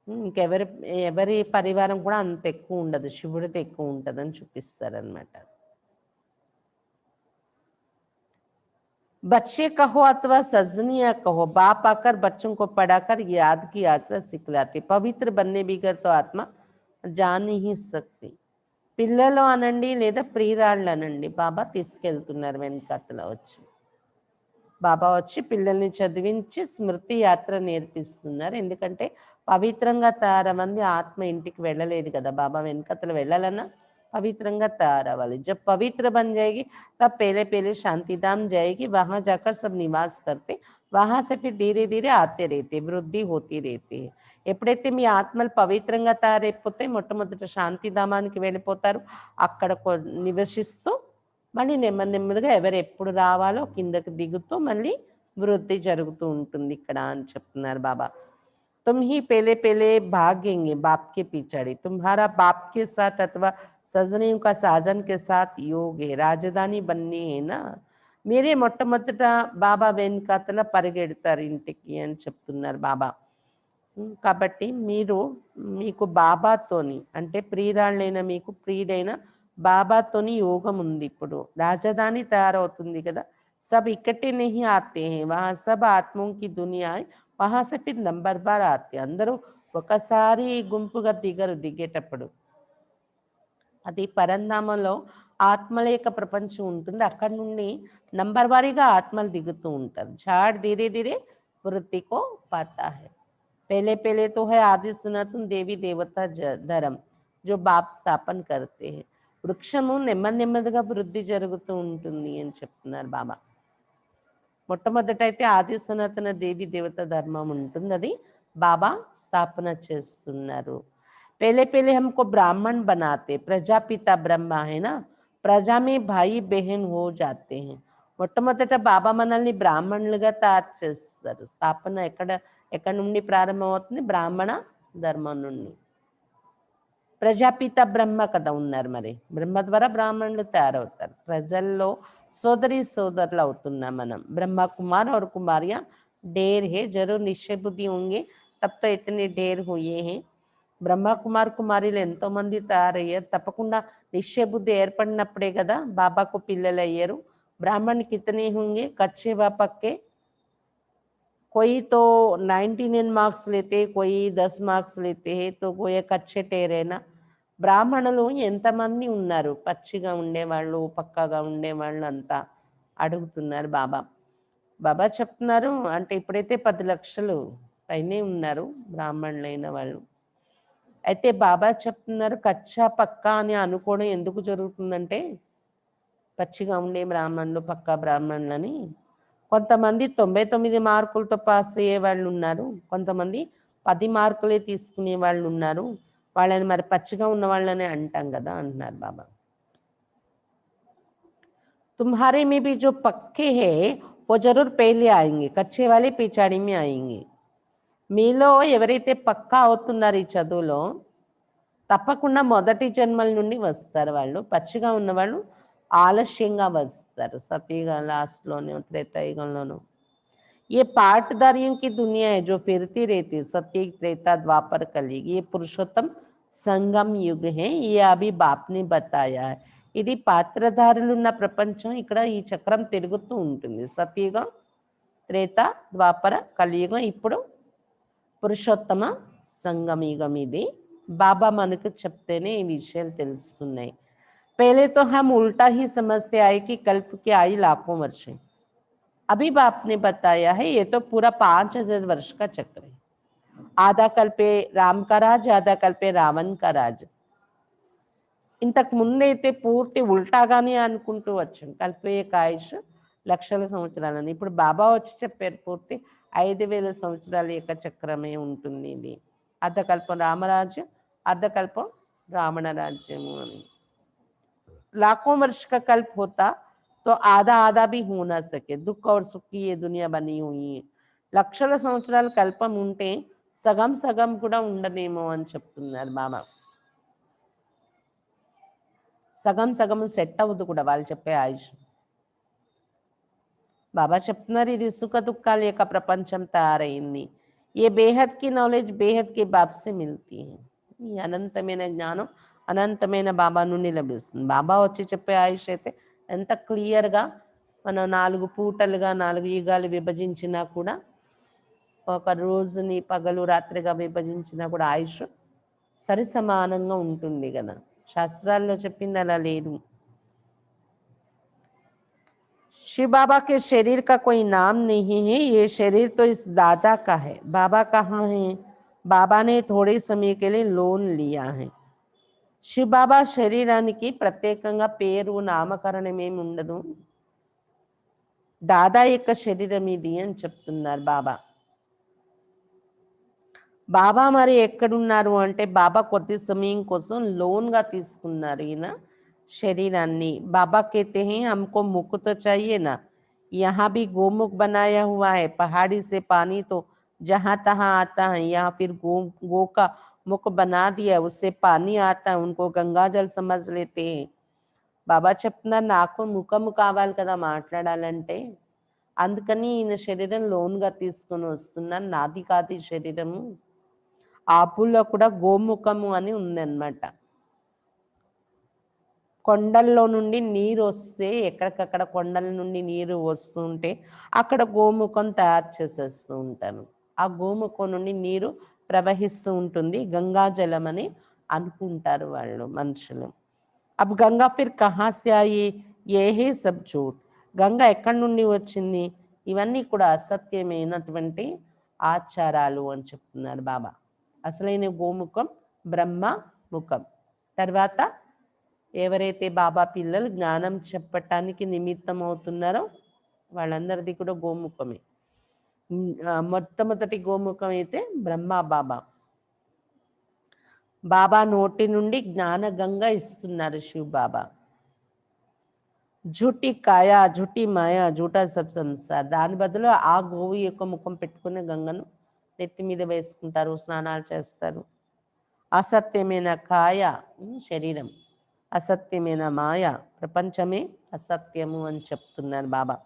ఇంకెవరి ఎవరి పరివారం కూడా అంత ఎక్కువ ఉండదు, శివుడితో ఎక్కువ ఉంటుందని చూపిస్తారనమాట. बच्चे कहो अथवा सजनिया कहो, बाप आकर बच्चों को पढ़ाकर याद की यात्रा सिखलाते. पवित्र बनने बिगर तो आत्मा जान ही सकती. పిల్లలు అనండి లేదా ప్రియురాళ్ళు అనండి, బాబా తీసుకెళ్తున్నారు వెనకతల వచ్చి. బాబా వచ్చి పిల్లల్ని చదివించి స్మృతి యాత్ర నేర్పిస్తున్నారు. ఎందుకంటే పవిత్రంగా తయారమంది ఆత్మ ఇంటికి వెళ్ళలేదు కదా, బాబా వెనకతల వెళ్ళాలన్నా पवित्रंगा तैयार वाली. जब पवित्र बन जाएगी तब पहले पहले शांतिधाम जाएगी, वहां जाकर सब निवास करते, वहां से फिर धीरे धीरे आते रहते, वृद्धि होती रहती है. ఎప్పుడైతే మీ ఆత్మలు పవిత్రంగా తయారైపోతే మొట్టమొదట శాంతిధామానికి వెళ్ళిపోతారు. అక్కడ నివసిస్తూ మళ్ళీ నెమ్మది నెమ్మదిగా ఎవరు ఎప్పుడు రావాలో కిందకి దిగుతూ మళ్ళీ వృద్ధి జరుగుతూ ఉంటుంది ఇక్కడ అని చెప్తున్నారు బాబా. तुम ही पहले पहले भागेंगे बाप के पिछाड़ी, तुम्हारा बाप के साथ अथवा सजनियों का साजन के साथ योग है, राजधानी बननी है ना. మీరే మొట్టమొదట బాబా వెనకాతల పరిగెడతారు ఇంటికి అని చెప్తున్నారు బాబా. కాబట్టి మీకు బాబాతోని అంటే ప్రియురాళ్ళైన మీకు ప్రియుడైన బాబాతోని యోగం ఉంది. ఇప్పుడు రాజధాని తయారవుతుంది కదా. సబ్ ఇక్కటే నహీ ఆతే హై, వహా సబ్ ఆత్మోం కి దునియా హై, వహా సే ఫిర్ నంబర్ బార్ ఆతే. అందరూ ఒకసారి గుంపుగా దిగేటప్పుడు అది పరంధామంలో ఆత్మల యొక్క ప్రపంచం ఉంటుంది. అక్కడ నుండి నంబర్ వారీగా ఆత్మలు దిగుతూ ఉంటారు. झाड़ धीरे धीरे वृद्धि को पाता है. पहले पहले तो है आदि सनातन देवी देवता धर्म जो बाप స్థాపన करते हैं. వృక్షము నెమ్మది నెమ్మదిగా వృద్ధి జరుగుతూ ఉంటుంది అని చెప్తున్నారు బాబా. మొట్టమొదట అయితే ఆది సనాతన దేవి దేవత ధర్మం ఉంటుంది, అది బాబా స్థాపన చేస్తున్నారు. पहले पहले हमको ब्राह्मण बनाते, प्रजापिता ब्रह्मा है ना, प्रजा में भाई बहन हो जाते हैं. మొట్టమొదట బాబా మనల్ని బ్రాహ్మణులుగా తయారు చేస్తారు. స్థాపన ఎక్కడ నుండి ప్రారంభమవుతుంది? బ్రాహ్మణ ధర్మం నుండి. ప్రజాపిత బ్రహ్మ కదా ఉన్నారు, మరి బ్రహ్మ ద్వారా బ్రాహ్మణులు తయారవుతారు. ప్రజల్లో సోదరులు అవుతున్నాం మనం. బ్రహ్మ కుమార్ और कुमारियां ढेर है, जरूर निश्चय बुद्धि होंगे तब तो इतने ढेर हुए हैं. బ్రహ్మ కుమార్ కుమారీలు ఎంతో మంది తయారయ్యారు. తప్పకుండా నిశ్చయ బుద్ధి ఏర్పడినప్పుడే కదా బాబాకు పిల్లలు అయ్యారు. బ్రాహ్మణ్ కితనే హోంగే కచ్చే వ పక్కే. कोई तो 99 మార్క్స్ లేతే, कोई 10 మార్క్స్ లేతే, तो कोई కచ్చే టేరేనా. బ్రాహ్మణులు ఎంతమంది ఉన్నారు? పచ్చిగా ఉండేవాళ్ళు, పక్కాగా ఉండేవాళ్ళు అంతా అడుగుతున్నారు బాబా. బాబా చెప్తున్నారు అంటే ఇప్పుడైతే 10 లక్షలు పైనే ఉన్నారు బ్రాహ్మణులైన వాళ్ళు. అయితే బాబా చెప్తున్నారు కచ్చా పక్కా అని అనుకోవడం ఎందుకు జరుగుతుందంటే, పచ్చిగా ఉండే బ్రాహ్మణులు పక్కా బ్రాహ్మణులని. కొంతమంది 99 మార్కులతో పాస్ అయ్యే వాళ్ళు ఉన్నారు, కొంతమంది 10 మార్కులే తీసుకునే వాళ్ళు ఉన్నారు. వాళ్ళని మరి పచ్చిగా ఉన్న వాళ్ళని అంటాం కదా అంటున్నారు బాబా. तुम्हारे में भी जो पक्के है वो जरूर पहले आएंगे, कच्चे वाले पिछाड़ी में आएंगे. మీలో ఎవరైతే పక్కా అవుతున్నారు ఈ చదువులో, తప్పకుండా మొదటి జన్మల నుండి వస్తారు వాళ్ళు. పచ్చిగా ఉన్నవాళ్ళు ఆలస్యంగా వస్తారు, సతయుగ లాస్ట్లోనూ త్రేతాయుగంలోనూ. ये पाटदारियों की दुनिया है जो फिरती रहती, सत्य त्रेता द्वापर कलयुग, ये पुरुषोत्तम సంగం యుగ్ హే ఈ అభి బాప్ని బతాయా హై. ఇది పాత్రధారులున్న ప్రపంచం. ఇక్కడ ఈ చక్రం తిరుగుతూ ఉంటుంది. సత్యుగం, త్రేత, ద్వాపర, కలియుగం, ఇప్పుడు పురుషోత్తమ సంగమయుగం. ఇది బాబా మనకు చెప్తేనే ఈ విషయాలు తెలుస్తున్నాయి. पहले तो हम उल्टा ही समझते आए कि कल्प की आयु लाखों वर्ष है. अभी बाप ने बताया है ये तो पूरा 5000 वर्ष का चक्र है. आधा कल्पे राम का राज, आधा कल्पे रावण का राज. ఇంతకు ముందైతే పూర్తి ఉల్టాగానే అనుకుంటూ వచ్చాం. కల్పేక ఆయుష్ లక్షల సంవత్సరాలని. ఇప్పుడు బాబా వచ్చి చెప్పారు పూర్తి 5000 సంవత్సరాల యొక్క చక్రమే ఉంటుంది ఇది. అర్ధకల్పం రామరాజ్యం, అర్ధకల్పం రావణ రాజ్యము అని. लाखों वर्ष का कल्प होता तो आधा आधा भी हो ना सके. दुख और सुख की ये दुनिया बनी हुई है. లక్షల సంవత్సరాల కల్పం ఉంటే సగం సగం కూడా ఉండదేమో అని చెప్తున్నారు బాబా. సగం సగం సెట్ అవ్వదు కూడా వాళ్ళు చెప్పే ఆయుష్. బాబా చెప్తున్నారు ఇది సుఖ దుఃఖాల యొక్క ప్రపంచం తయారైంది. ఏ బేహద్ కి నాలెడ్జ్ బేహద్ కి బాప్ సే మిల్తీ హై. ఈ అనంతమైన జ్ఞానం అనంతమైన బాబా నుండి లభిస్తుంది. బాబా వచ్చి చెప్పే ఆయుష్ అయితే ఎంత క్లియర్గా మనం 4 పూటలుగా 4 యుగాలు విభజించినా కూడా, ఒక రోజుని పగలు రాత్రిగా విభజించినా కూడా ఆయుష్ సరి సమానంగా ఉంటుంది కదా. శాస్త్రాల్లో చెప్పింది అలా లేదు. शिव बाबा के शरीर का कोई नाम नहीं है. ये शरीर तो इस दादा का है. बाबा कहाँ है? बाबा ने थोड़े समय के लिए लोन लिया है. శివబాబా శరీరానికి ప్రత్యేకంగా పేరు నామకరణం ఏమి ఉండదు. దాదా యొక్క శరీరం ఇది అని చెప్తున్నారు బాబా. బాబా మరి ఎక్కడున్నారు అంటే బాబా కొద్ది సమయం కోసం లోన్గా తీసుకున్నారు ఈయన శరీరాన్ని. బాబా कहते हैं हमको मुख तो चाहिए ना. यहाँ भी गोमुख बनाया हुआ है. पहाड़ी से पानी तो जहाँ तहाँ आता है. यहाँ फिर गो का मुख बना दिया, उससे पानी आता है. उनको गंगा जल समझ लेते हैं. బాబా చెప్తున్నారు నాకు ముఖము కావాలి కదా మాట్లాడాలంటే, అందుకని ఈయన శరీరం లోన్గా తీసుకొని వస్తున్నాను. నాది కాదు ఈ శరీరము. ఆపుల్లో కూడా గోముఖము అని ఉందన్నమాట. కొండల్లో నుండి నీరు వస్తే, ఎక్కడికక్కడ కొండల నుండి నీరు వస్తుంటే అక్కడ గోముఖం తయారు చేసేస్తూ ఉంటాను. ఆ గోముఖం నుండి నీరు ప్రవహిస్తూ ఉంటుంది. గంగా జలం అని అనుకుంటారు వాళ్ళు మనుషులు. అబ్ గంగా ఫిర్ కహా సే ఆయి, ఏ హే సబ్ జూట్. గంగా ఎక్కడి నుండి వచ్చింది? ఇవన్నీ కూడా అసత్యమైనటువంటి ఆచారాలు అని చెప్తున్నారు బాబా. అసలైన గోముఖం బ్రహ్మ ముఖం. తర్వాత ఎవరైతే బాబా పిల్లలు జ్ఞానం చెప్పటానికి నిమిత్తం అవుతున్నారో వాళ్ళందరిది కూడా గోముఖమే. మొట్టమొదటి గోముఖం అయితే బ్రహ్మ బాబా. బాబా నోటి నుండి జ్ఞాన గంగ ఇస్తున్నారు శివ్ బాబా. జూటి కాయ, జూటి మాయ, జూటా సబ్ సంసార్. దాని బదులు ఆ గోవు యొక్క ముఖం పెట్టుకునే గంగను నెత్తి మీద వేసుకుంటారు, స్నానాలు చేస్తారు. అసత్యమైన కాయ శరీరం, అసత్యమైన మాయ ప్రపంచమే అసత్యము అని చెప్తున్నారు బాబా.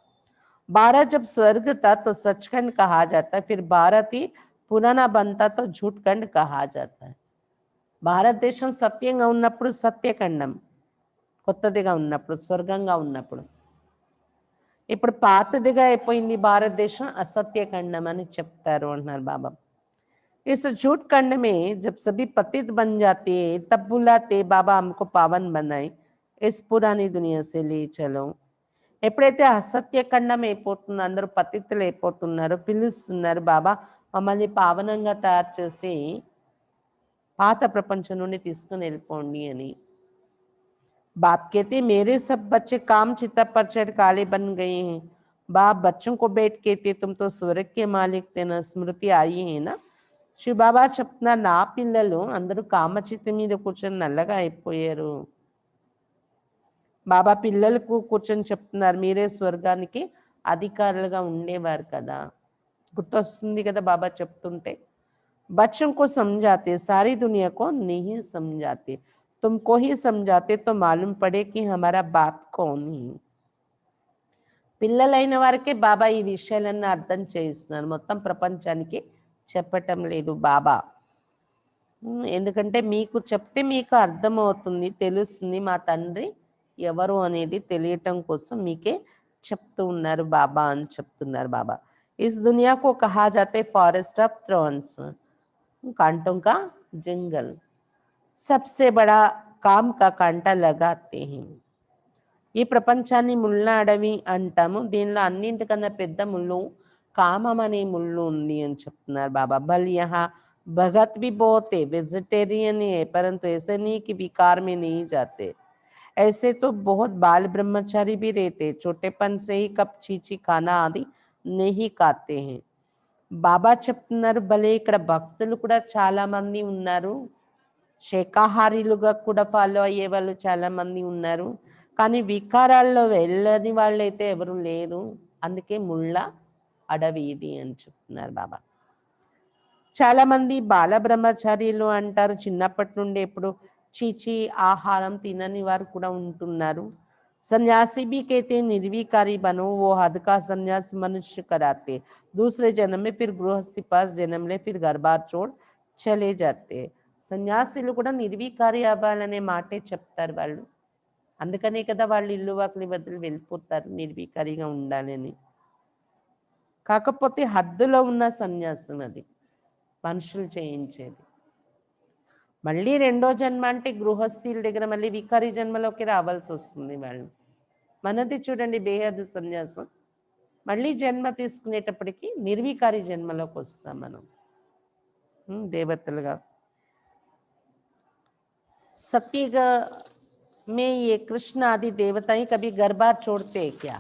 भारत जब स्वर्ग था तो सचखंड कहा जाता है. फिर भारत ही पुराना बनता तो झूठखंड कहा जाता है. భారతదేశం సత్యంగా ఉన్నప్పుడు సత్యఖండం, కొత్తదిగా ఉన్నప్పుడు స్వర్గంగా ఉన్నప్పుడు. ఇప్పుడు పాతదిగా అయిపోయింది భారతదేశం, అసత్యఖండం అని చెప్తారు అంటున్నారు బాబా. इस झूठ खंड में जब सभी पतित बन जाते तब बुलाते बाबा हमको पावन बनाए, इस पुरानी दुनिया से ले चलो. ఎప్పుడైతే అసత్యఖండం అయిపోతుందో, అందరూ పతితులు అయిపోతున్నారో, పిలుస్తున్నారు బాబా మమ్మల్ని పావనంగా తయారు చేసి పాత ప్రపంచం నుండి తీసుకుని వెళ్ళిపోండి అని. बाप कहते मेरे सब बच्चे काम चिता पर चढ़ काले बन गए हैं. बाप बच्चों को बैठ कहते तुम तो स्वर्ग के मालिक थे ना, स्मृति आई है ना. శివ బాబా చెప్తున్నారు నా పిల్లలు అందరూ కామచిత్త మీద కూర్చొని నల్లగా అయిపోయారు. బాబా పిల్లలకు కూర్చొని చెప్తున్నారు మీరే స్వర్గానికి అధికారులుగా ఉండేవారు కదా. గుర్తొస్తుంది కదా బాబా చెప్తుంటే. बच्चों को समझाते, सारी दुनिया को नहीं समझाते. तुमको ही समझाते तो मालूम पड़े कि हमारा बाप कौन है. పిల్లలైన వారికే బాబా ఈ విషయాలన్నీ అర్థం చేయిస్తున్నారు, మొత్తం ప్రపంచానికి చెప్పటం లేదు బాబా. ఎందుకంటే మీకు చెప్తే మీకు అర్థమవుతుంది, తెలుస్తుంది, మా తండ్రి ఎవరు అనేది తెలియటం కోసం మీకే చెప్తూ ఉన్నారు బాబా అని చెప్తున్నారు బాబా. इस दुनिया को कहा जाता है फॉरेस्ट ऑफ थ्रॉन्स, कांटों का जंगल। सबसे बड़ा काम का कांटा लगाते हैं। ఈ ప్రపంచాన్ని ముళ్ళ అడవి అంటాము, దీనిలో అన్నింటికన్నా పెద్ద ముళ్ళు కామం అనే ముళ్ళు ఉంది అని చెప్తున్నారు బాబా. బల్ యహా भगत भी बहुत है, वेजिटेरियन है, परंतु ऐसे नहीं कि विकार में नहीं जाते। ऐसे तो बहुत बाल ब्रह्मचारी भी रहते, छोटेपन से ही कप చీచి खाना आदि नहीं खाते हैं। బాబా చెప్తున్నారు, భలే ఇక్కడ భక్తులు కూడా చాలా మంది ఉన్నారు, శాకాహారీలుగా కూడా ఫాలో అయ్యే వాళ్ళు చాలా మంది ఉన్నారు, కానీ వికారాల్లో వెళ్ళని వాళ్ళైతే ఎవరు లేరు, అందుకే ముళ్ళ అడవి ఇది అని చెప్తున్నారు బాబా. చాలా మంది బాల బ్రహ్మచారీలు అంటారు, చిన్నప్పటి నుండి ఎప్పుడు చీచి ఆహారం తినని వారు కూడా ఉంటున్నారు. सन्यासी भी कहते हैं निर्विकारी बनो, वो हद का संन्यास मनुष्य कराते, दूसरे जन्म में फिर गृहस्थी पास जन्म ले, फिर घर बार छोड़ चले जाते। సన్యాసులు కూడా నిర్వికారి అవ్వాలనే మాటే చెప్తారు వాళ్ళు, అందుకనే కదా వాళ్ళు ఇల్లు వాకిలి వదిలి వెళ్ళిపోతారు, నిర్వికారిగా ఉండాలని. కాకపోతే హద్దులో ఉన్న సన్యాసం అది మనుషులు చేయించేది. మళ్ళీ రెండో జన్మ అంటే గృహస్థీల దగ్గర మళ్ళీ వికారి జన్మలోకి రావాల్సి వస్తుంది వాళ్ళు. మనది చూడండి బేహద్ సన్యాసం, మళ్ళీ జన్మ తీసుకునేటప్పటికి నిర్వికారి జన్మలోకి వస్తాం మనం దేవతలుగా. सत्युग में ये कृष्ण आदि देवताएं कभी घर बार छोड़ते हैं क्या?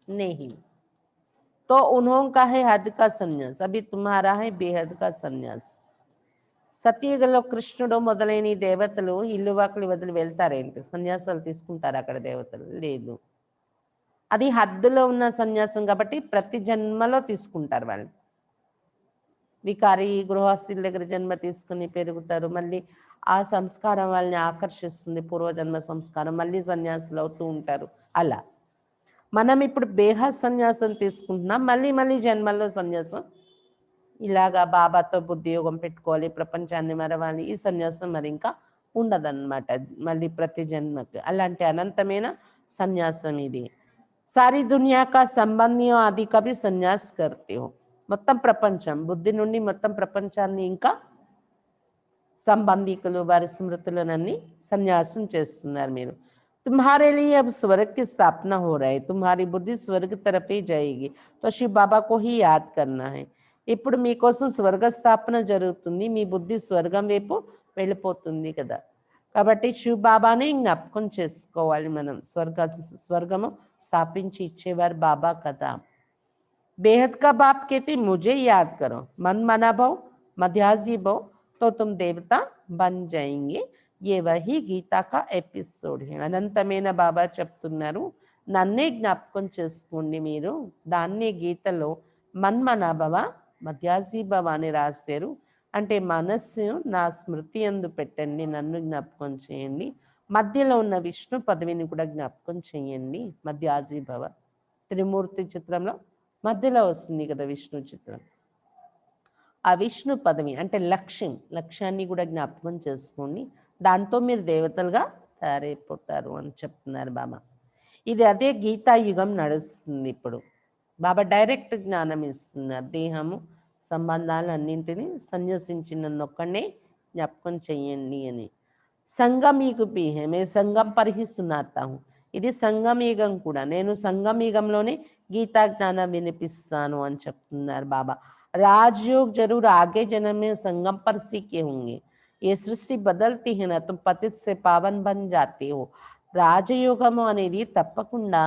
नहीं, तो उन्होंने का है हद का संन्यास, अभी तुम्हारा है बेहद का संन्यास. సత్యయుగంలో కృష్ణుడు మొదలైన దేవతలు ఇల్లు వాకిలి వదిలి వెళ్తారేంటి, సన్యాసాలు తీసుకుంటారు అక్కడ దేవతలు? లేదు, అది హద్దులో ఉన్న సన్యాసం కాబట్టి ప్రతి జన్మలో తీసుకుంటారు వాళ్ళు. వికారి గృహస్థుల దగ్గర జన్మ తీసుకుని పెరుగుతారు, మళ్ళీ ఆ సంస్కారం వాళ్ళని ఆకర్షిస్తుంది, పూర్వజన్మ సంస్కారం, మళ్ళీ సన్యాసులు అవుతూ ఉంటారు. అలా మనం ఇప్పుడు బేహద్ సన్యాసం తీసుకుంటున్నాం, మళ్ళీ మళ్ళీ జన్మల్లో సన్యాసం, ఇలాగా బాబాతో బుద్ధియోగం పెట్టుకోవాలి, ప్రపంచాన్ని మరవాలి, ఈ సన్యాసం మరి ఇంకా ఉండదన్నమాట మళ్ళీ ప్రతి జన్మకి. అలాంటి అనంతమైన సన్యాసం ఇది. సారీ దునియా కా సంబంధియో ఆది కవి సన్యాస్ కర్తే హో, మొత్తం ప్రపంచం బుద్ధి నుండి మొత్తం ప్రపంచాన్ని ఇంకా సంబంధికులు వారి స్మృతులనన్నీ సన్యాసం చేస్తున్నారు మీరు. तुम्हारे लिए अब स्वर्ग की स्थापना हो रहा है, तुम्हारी बुद्धि स्वर्ग तरफ ही जाएगी, तो शिव बाबा को ही याद करना है. ఇప్పుడు మీకోసం స్వర్గ స్థాపన జరుగుతుంది, మీ బుద్ధి స్వర్గం వైపు వెళ్ళిపోతుంది కదా, కాబట్టి శివ బాబానే జ్ఞాపకం చేసుకోవాలి మనం. స్వర్గము స్థాపించి ఇచ్చేవారు బాబా కదా. बेहद का बाप कहते मुझे याद करो, मन मना भव मध्याजी भव, तो तुम देवता बन जाएंगे. ये वही గీతా కా ఎపిసోడ్ है. అనంతమైన బాబా చెప్తున్నారు, నన్నే జ్ఞాపకం చేసుకోండి మీరు, దాన్నే గీతలో మన్మనాభవ మధ్యాజీ భవ అని రాస్తారు. అంటే మనస్సు నా స్మృతి యందు పెట్టండి, నన్ను జ్ఞాపకం చేయండి, మధ్యలో ఉన్న విష్ణు పదవిని కూడా జ్ఞాపకం చేయండి. మధ్యాజీ భవ త్రిమూర్తి చిత్రంలో మధ్యలో వస్తుంది కదా విష్ణు చిత్రం, ఆ విష్ణు పదవి అంటే లక్ష్యాన్ని కూడా జ్ఞాపకం చేసుకోండి, దాంతో మీరు దేవతలుగా తయారైపోతారు అని చెప్తున్నారు బాబా. ఇది అదే గీతాయుగం నడుస్తుంది ఇప్పుడు. బాబా డైరెక్ట్ జ్ఞానం ఇస్తున్నారు, దేహము సంబంధాలు అన్నింటినీ సన్యసించిన నొక్కనే జ్ఞాపకం చెయ్యండి అని. సంగమీకు పీహే మే సంగం పరిహి సునాతాము, ఇది సంగమయుగం కూడా, నేను సంగమయుగంలోనే గీతా జ్ఞానం వినిపిస్తాను అని చెప్తున్నారు బాబా. राजयोग जरूर आगे जन्म में संगम पर सीखे होंगे, ये सृष्टि बदलती है ना, तुम पतित से पावन बन जाते हो. రాజయోగము అనేది తప్పకుండా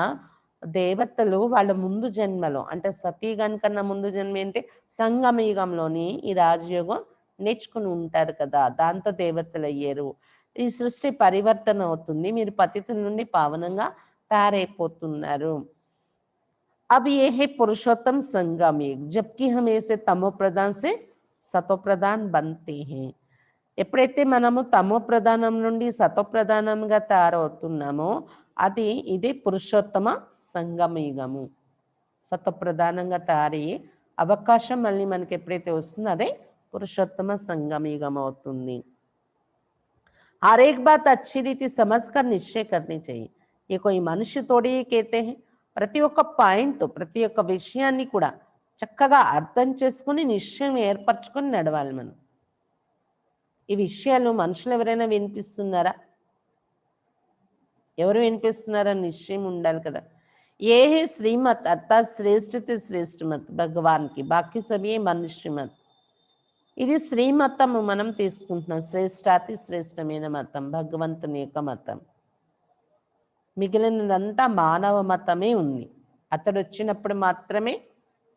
దేవతలు వాళ్ళ ముందు జన్మలో, అంటే సతీగన్ కన్నా ముందు జన్మ ఏంటి సంగమయుగంలోని ఈ రాజయోగం నేర్చుకుని ఉంటారు కదా, దాంతో దేవతలు అయ్యారు. ఈ సృష్టి పరివర్తన అవుతుంది, మీరు పతితుల నుండి పావనంగా తయారైపోతున్నారు. अब ये है पुरुषोत्तम संगम युग, जबकि हम ऐसे तमो प्रधान से सतो प्रधान बनते हैं. ఎప్పుడైతే మనము తమో ప్రధానం నుండి సతో ప్రధానంగా తయారవుతున్నామో అది ఇదే పురుషోత్తమ సంగమయుగము. సతో ప్రధానంగా తయారయ్యే అవకాశం మళ్ళీ మనకి ఎప్పుడైతే వస్తుందో అదే पुरुषोत्तम संगम युगम అవుతుంది. हर एक बात अच्छी रीति समझकर निश्चय करनी चाहिए. ये कोई मनुष्य थोड़ी कहते हैं. ప్రతి ఒక్క పాయింట్ ప్రతి ఒక్క విషయాన్ని కూడా చక్కగా అర్థం చేసుకుని నిశ్చయం ఏర్పరచుకొని నడవాలి మనం. ఈ విషయాలు మనుషులు ఎవరైనా వినిపిస్తున్నారా? ఎవరు వినిపిస్తున్నారా? నిశ్చయం ఉండాలి కదా. ये है श्रीमत अर्थात श्रेष्ठ थे श्रेष्ठ मत भगवान की, बाकी सब ये मनुष्य मत. ఇది శ్రీమతము మనం తీసుకుంటున్నాం. శ్రేష్టాతి శ్రేష్టమైన మతం భగవంతుని యొక్క మతం. మిగిలినదంతా మానవ మతమే ఉంది. అతడు వచ్చినప్పుడు మాత్రమే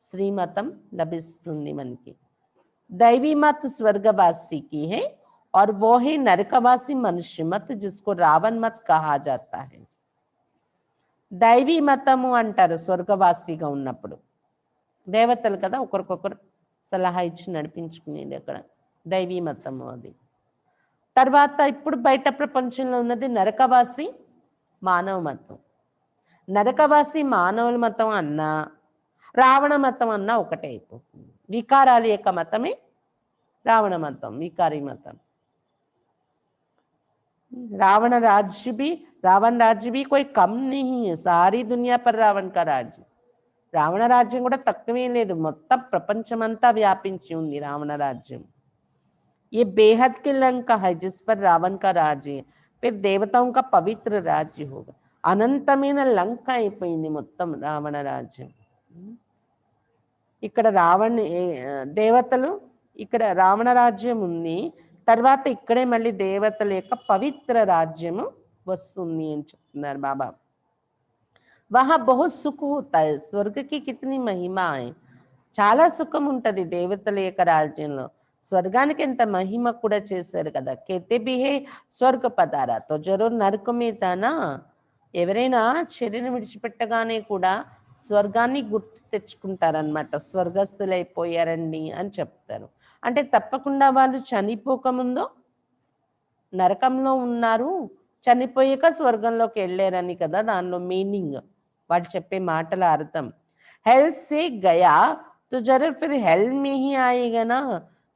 శ్రీమతం లభిస్తుంది మనకి. दैवी मत स्वर्गवासी की है और वो है नरकवासी मनुष्य मत जिसको रावण मत कहा जाता है. దైవీ మతము అంటారు స్వర్గవాసిగా ఉన్నప్పుడు. దేవతలు కదా ఒకరికొకరు సలహా ఇచ్చి నడిపించుకునేది అక్కడ దైవీ మతము అది. తర్వాత ఇప్పుడు బయట ప్రపంచంలో ఉన్నది నరకవాసి మానవ మతం. నరకవాసి మానవుల మతం అన్నా రావణ మతం అన్నా ఒకటే అయిపోతుంది. వికారాల యొక్క మతమే రావణ మతం, వికారీ మతం. रावण राज्य भी कोई कम नहीं है. सारी दुनिया पर रावण का राज्य. రావణ రాజ్యం కూడా తక్కువేం లేదు. మొత్తం ప్రపంచమంతా వ్యాపించి ఉంది రావణ రాజ్యం. ये बेहद की लंका है जिस पर रावण का राज्य है. फिर देवताओं का पवित्र राज्य होगा. అనంతమైన లంక అయిపోయింది మొత్తం రావణ రాజ్యం. ఇక్కడ దేవతలు, ఇక్కడ రావణ రాజ్యం ఉంది. తర్వాత ఇక్కడే మళ్ళీ దేవతల యొక్క పవిత్ర రాజ్యము వస్తుంది అని చెప్తున్నారు బాబా. వహా బహుత్ సుఖ హోతా హై. స్వర్గకి కితనీ మహిమా హై. చాలా సుఖం ఉంటుంది దేవతల యొక్క రాజ్యంలో. స్వర్గానికి ఎంత మహిమ కూడా చేశారు కదా. కేతే భీ హే స్వర్గ పదారా తో జరూర్ నరక మే తానా. ఎవరైనా శరీరం విడిచిపెట్టగానే కూడా స్వర్గాన్ని గుర్తు తెచ్చుకుంటారనమాట. స్వర్గస్థులైపోయారండి అని చెప్తారు. అంటే తప్పకుండా వాళ్ళు చనిపోకముందు నరకంలో ఉన్నారు, చనిపోయాక స్వర్గంలోకి వెళ్ళారని కదా దానిలో మీనింగ్, వాడు చెప్పే మాటల అర్థం. హెల్ సే గయా తో జరూర్ ఫిర్ హెల్ మే హీ ఆయేగా నా.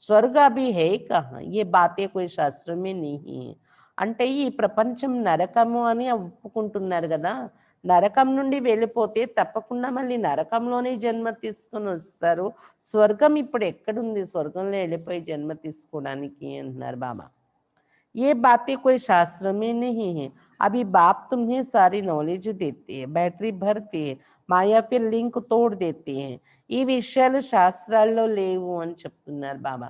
స్వర్గ అభి హే కహా. ఏ బాతే కోయి శాస్త్రం మే నహీ. అంటే ఈ ప్రపంచం నరకము అని ఒప్పుకుంటున్నారు కదా. నరకం నుండి వెళ్ళిపోతే తప్పకుండా మళ్ళీ నరకంలోనే జన్మ తీసుకొని వస్తారు. స్వర్గం ఇప్పుడు ఎక్కడుంది? స్వర్గంలో వెళ్ళిపోయి జన్మ తీసుకోవడానికి అంటున్నారు బాబా. ये बातें कोई शास्त्र में नहीं है. अभी बाप तुम्हें सारी नॉलेज देते हैं, बैटरी भरते हैं, మాయా ఫిర్ లింక్ తోడు దేతే हैं. ఈ విషయాలు శాస్త్రాల్లో లేవు అని చెప్తున్నారు బాబా.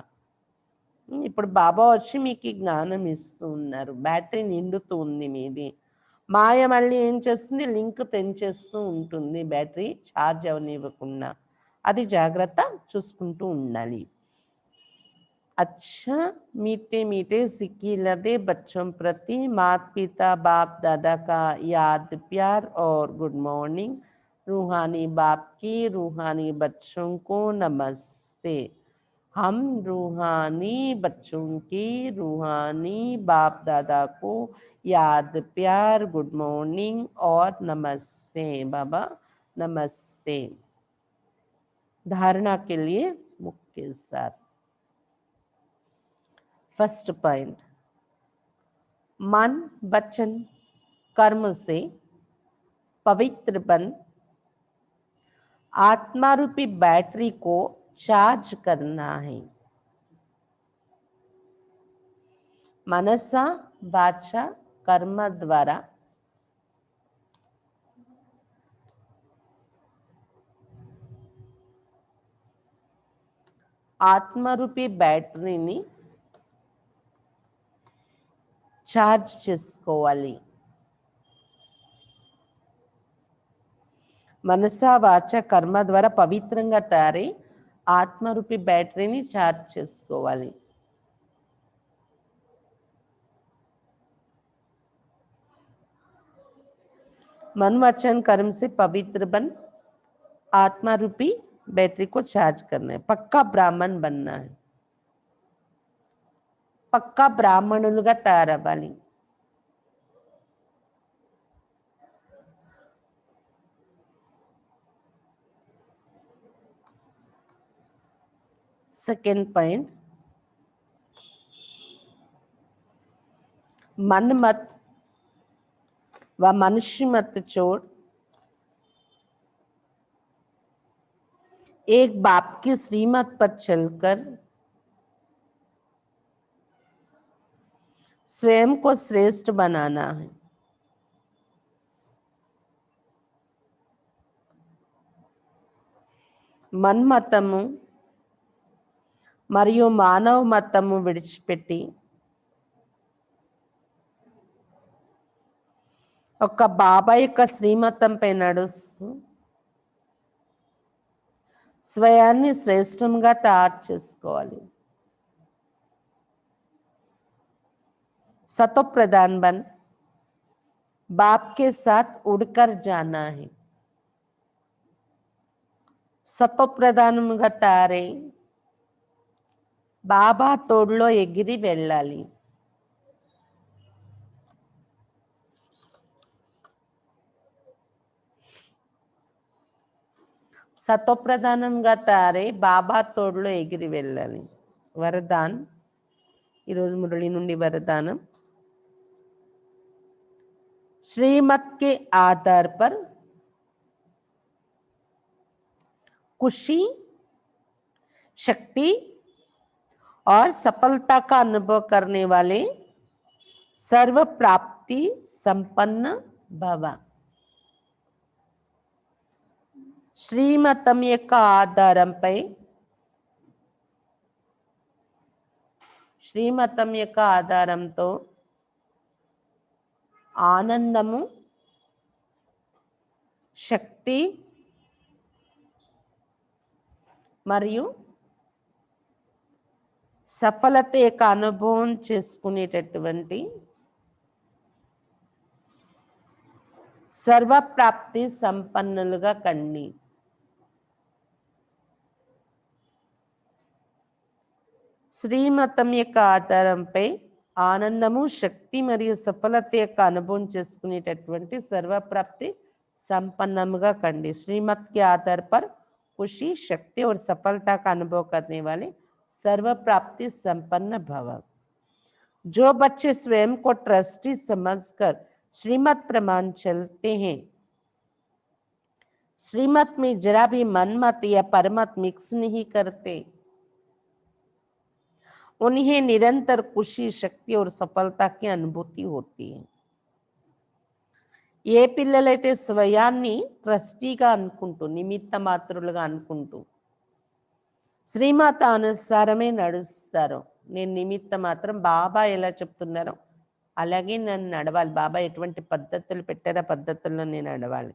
ఇప్పుడు బాబా వచ్చి మీకు జ్ఞానం ఇస్తూ ఉన్నారు. బ్యాటరీ నిండుతూ ఉంది మీది. మాయ మళ్ళీ ఏం చేస్తుంది? లింక్ తెంచేస్తూ ఉంటుంది బ్యాటరీ ఛార్జ్ అవనివ్వకుండా. అది జాగ్రత్త చూసుకుంటూ ఉండాలి. अच्छा मीठे मीठे सिक्की लदे बच्चों प्रति माता पिता बाप दादा का याद प्यार और गुड मॉर्निंग. रूहानी बाप की रूहानी बच्चों को नमस्ते. हम रूहानी बच्चों की रूहानी बाप दादा को याद प्यार गुड मॉर्निंग और नमस्ते. बाबा नमस्ते. धारणा के लिए मुख्य सार. फर्स्ट पॉइंट, मन वचन कर्म से पवित्र बन आत्मा रूपी बैटरी को चार्ज करना है. मनसा वाचा कर्म द्वारा ఆత్మరూపీ బ్యాటరీని ఛార్జ్ చేసుకోవాలి. మనసా వాచ కర్మ ద్వారా పవిత్రంగా తయారై ఆత్మరూపీ బ్యాటరీని ఛార్జ్ చేసుకోవాలి. मन वचन कर्म से पवित्र बन आत्मा रूपी बैटरी को चार्ज करना है. पक्का ब्राह्मण बनना है. పక్కా బ్రాహ్మణులుగా తయారవ్వాలి. सेकेंड पॉइंट, मन मत व मनुष्य मत छोड़ एक बाप की श्रीमत पर चलकर स्वयं को श्रेष्ठ बनाना है. మన్మతము మరియు మానవ మతము విడిచిపెట్టి ఒక బాబా యొక్క శ్రీమతంపై నడుస్తూ స్వయాన్ని శ్రేష్టంగా తయారు చేసుకోవాలి. सतो प्रधान बन बाप के साथ उड़कर जाना है. सतो प्रधानముగా తారై బాబా తోడులో ఎగిరి వెళ్ళాలి. సతో ప్రధానంగా తారై బాబా తోడులో ఎగిరి వెళ్ళాలి. వరదాన్, ఈరోజు మురళి నుండి వరదానం. श्रीमत के आधार पर खुशी, शक्ति और सफलता का अनुभव करने वाले सर्व प्राप्ति संपन्न भव. శ్రీమతం యొక్క ఆధారంపై శ్రీమతం యొక్క ఆధారంతో ఆనందము, శక్తి మరియు సఫలత యొక్క అనుభవం చేసుకునేటటువంటి సర్వప్రాప్తి సంపన్నులుగా కండి. శ్రీమతం యొక్క ఆధారంపై ఆనందము, శక్తి మరియు సఫలత యొక్క అనుభవం చేసుకునేటటువంటి సర్వప్రాప్తి संपन्नमुगा कंडी. श्रीमत के आधार पर खुशी, शक्ति और सफलता का अनुभव करने वाले सर्व प्राप्ति संपन्न भव. जो बच्चे स्वयं को ट्रस्टी समझकर श्रीमत प्रमाण चलते हैं, श्रीमत में जरा भी मनमत या परमत मिक्स नहीं करते, उन्हें निरंतर खुशी, शक्ति और सफलता की अनुभूति होती है. ఏ పిల్లలైతే స్వయాన్ని ట్రస్టీగా అనుకుంటూ, నిమిత్త మాత్రులుగా అనుకుంటూ శ్రీమాత అనుసారమే నడుస్తారో, నేను నిమిత్త మాత్రం, బాబా ఎలా చెప్తున్నారో అలాగే నన్ను నడవాలి, బాబా ఎటువంటి పద్ధతులు పెట్టారో ఆ పద్ధతుల్లో నేను నడవాలి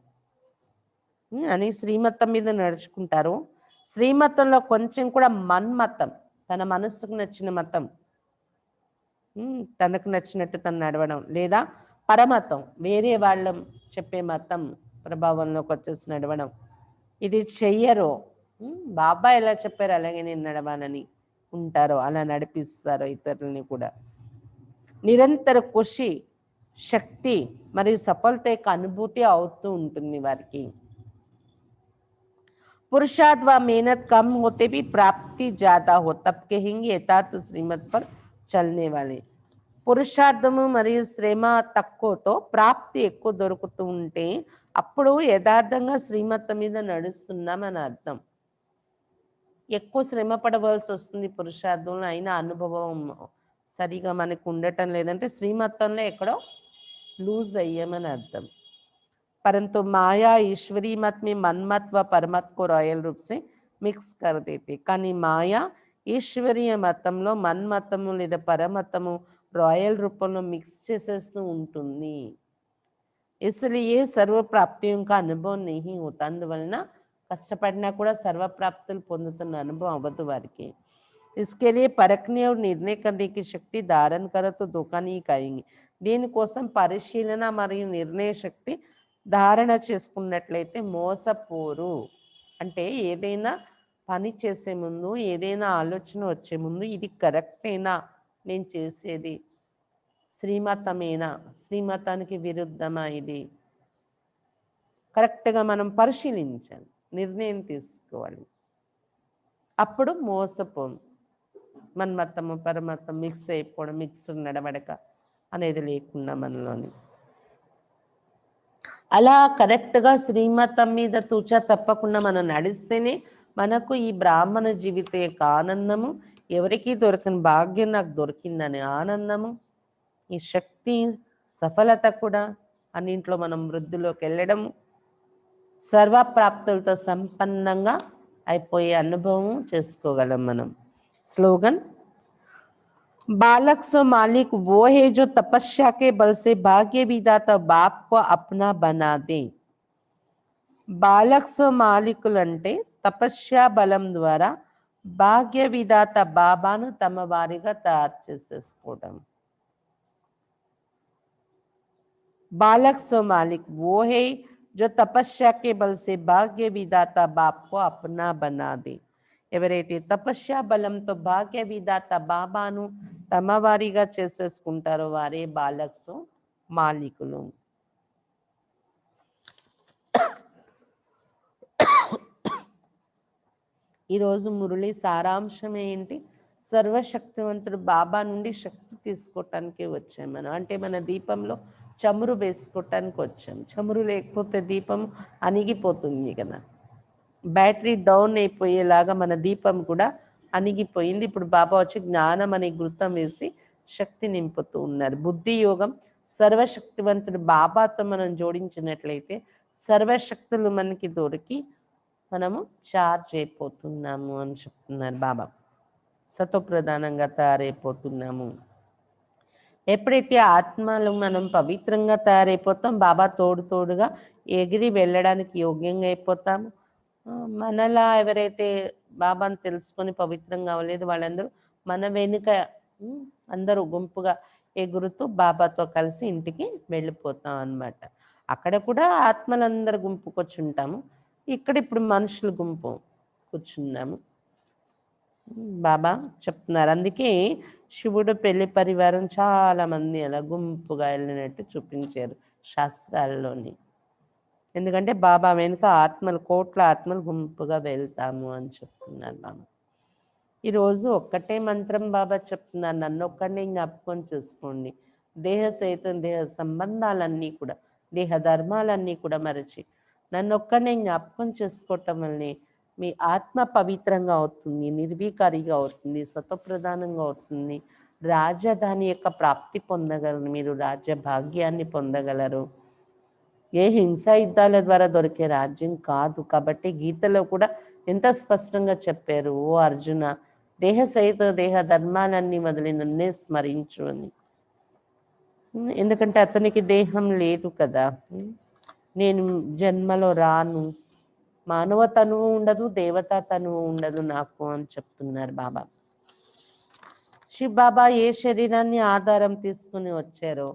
అని శ్రీమతం మీద నడుచుకుంటారు. శ్రీమతంలో కొంచెం కూడా మన్మతం, తన మనసుకు నచ్చిన మతం, తనకు నచ్చినట్టు తను నడవడం, లేదా పరమతం, వేరే వాళ్ళ చెప్పే మతం ప్రభావంలోకి వచ్చేసి నడవడం, ఇది చెయ్యరు. బాబా ఎలా చెప్పారు అలాగే నేను నడవాలని ఉంటారో అలా నడిపిస్తారో ఇతరులని కూడా. నిరంతర ఖుషి, శక్తి మరియు సఫలత యొక్క అనుభూతి అవుతూ ఉంటుంది వారికి. पुरुषार्थ व मेहनत कम होते भी प्राप्ति ज्यादा हो, तब कहेंगे यथार्थ श्रीमत पर चलने वाले. పురుషార్థము మరియు శ్రమ తక్కువతో ప్రాప్తి ఎక్కువ దొరుకుతూ ఉంటే అప్పుడు యథార్థంగా శ్రీమతం మీద నడుస్తున్నామని అర్థం. ఎక్కువ శ్రమ పడవలసి వస్తుంది పురుషార్థంలో, అయినా అనుభవం సరిగా మనకు ఉండటం లేదంటే శ్రీమతంలో ఎక్కడో లూజ్ అయ్యామని అర్థం. परंतु माया ईश्वरी मत में मनमत व परमत को रॉयल रूप से मिक्स कर देते. కానీ మాయా ఈశ్వరీయ మతంలో మన్మతము లేదా పరమతము రాయల్ రూపంలో మిక్స్ చేసేస్తూ ఉంటుంది. इसलिए सर्व प्राप्तियों का अनुभव नहीं होता. అందువలన కష్టపడినా కూడా సర్వప్రాప్తులు పొందుతున్న అనుభవం అవ్వదు వారికి. इसके लिए परखने और निर्णय करने की शक्ति धारण करो तो धोखा नहीं खाएंगे. దీనికోసం పరిశీలన మరియు నిర్ణయ శక్తి ధారణ చేసుకున్నట్లయితే మోసపోరు. అంటే ఏదైనా పని చేసే ముందు, ఏదైనా ఆలోచన వచ్చే ముందు ఇది కరెక్టేనా, నేను చేసేది శ్రీమతమేనా, శ్రీమతానికి విరుద్ధమా, ఇది కరెక్ట్గా మనం పరిశీలించాలి, నిర్ణయం తీసుకోవాలి. అప్పుడు మోసపోం. మన్మతము పరమతం మిక్స్ అయిపోవడం, మిక్స్డ్ నడవడక అనేది లేకుండా మనలోని అలా కరెక్ట్గా శ్రీమతం మీద తూచా తప్పకుండా మనం నడిస్తేనే మనకు ఈ బ్రాహ్మణ జీవిత యొక్క ఆనందము, ఎవరికీ దొరకని భాగ్యం నాకు దొరికిందనే ఆనందము, ఈ శక్తి సఫలత కూడా అన్నింట్లో మనం వృద్ధిలోకి వెళ్ళడము, సర్వప్రాప్తులతో సంపన్నంగా అయిపోయే అనుభవం చేసుకోగలం మనం. స్లోగన్, बालक सो मालिक वो है जो तपस्या के बल से भाग्य विधाता बाप को अपना बना दे. బాలక్ సో మాలికులు అంటే తపస్యా బలం ద్వారా భాగ్య విధాత బాబాను తమ వారిగా తయారు చేసేసుకోవడం. बालक सो मालिक वो है जो तपस्या के बल से भाग्य विधाता बाप को अपना बना दे. ఎవరైతే తపస్యా బలంతో భాగ్య విధాత బాబాను తమ వారిగా చేసేసుకుంటారో వారే బాలక్స్ మాలికులు. ఈరోజు మురళి సారాంశం ఏంటి? సర్వశక్తివంతుడు బాబా నుండి శక్తి తీసుకోవటానికి వచ్చాం మనం. అంటే మన దీపంలో చమురు వేసుకోవటానికి వచ్చాం. చమురు లేకపోతే దీపం అణిగిపోతుంది కదా, బ్యాటరీ డౌన్ అయిపోయేలాగా మన దీపం కూడా అణిగిపోయింది. ఇప్పుడు బాబా వచ్చి జ్ఞానం అనే గుర్తం వేసి శక్తి నింపుతూ ఉన్నారు. బుద్ధి యోగం, సర్వశక్తివంతుడు బాబాతో మనం జోడించినట్లయితే సర్వశక్తులు మనకి దొరికి మనము చార్జ్ అయిపోతున్నాము అని చెప్తున్నారు బాబా. సతోప్రధానంగా తయారైపోతున్నాము. ఎప్పుడైతే ఆత్మలు మనం పవిత్రంగా తయారైపోతాం, బాబా తోడుగా ఎగిరి వెళ్ళడానికి యోగ్యంగా అయిపోతాము. మనలా ఎవరైతే బాబాను తెలుసుకొని పవిత్రంగా అవ్వలేదు వాళ్ళందరూ మన వెనుక అందరూ గుంపుగా ఎగురుతూ బాబాతో కలిసి ఇంటికి వెళ్ళిపోతాం అన్నమాట. అక్కడ కూడా ఆత్మలందరూ గుంపు కూర్చుంటాము, ఇక్కడ ఇప్పుడు మనుషుల గుంపు కూర్చున్నాము. బాబా చెప్తున్నారు. అందుకే శివుడు పెళ్లి పరివారం చాలా మంది అలా గుంపుగా వెళ్ళినట్టు చూపించారు శాస్త్రాల్లోని. ఎందుకంటే బాబా వెనుక ఆత్మలు, కోట్ల ఆత్మలు గుంపుగా వెళ్తాము అని చెప్తున్నారు బాబా. ఈరోజు ఒక్కటే మంత్రం బాబా చెప్తున్నారు, నన్ను ఒక్కడిని జ్ఞాపకం చేసుకోండి. దేహ సహితం దేహ సంబంధాలన్నీ కూడా, దేహ ధర్మాలన్నీ కూడా మరచి నన్ను ఒక్కడిని జ్ఞాపకం చేసుకోవటం వల్లనే మీ ఆత్మ పవిత్రంగా అవుతుంది, నిర్వీకారిగా అవుతుంది, సతప్రధానంగా అవుతుంది. రాజధాని యొక్క ప్రాప్తి పొందగలరు, మీరు రాజ్య భాగ్యాన్ని పొందగలరు. ఏ హింసా యుద్ధాల ద్వారా దొరికే రాజ్యం కాదు. కాబట్టి గీతలో కూడా ఎంత స్పష్టంగా చెప్పారు, ఓ అర్జున, దేహ సహిత దేహ ధర్మాలన్నీ వదిలి నన్నే స్మరించు అని. ఎందుకంటే అతనికి దేహం లేదు కదా, నేను జన్మలో రాను, మానవ తనువు ఉండదు, దేవతా తనువు ఉండదు నాకు అని చెప్తున్నారు బాబా. శివ్ బాబా ఏ శరీరాన్ని ఆధారం తీసుకుని వచ్చారో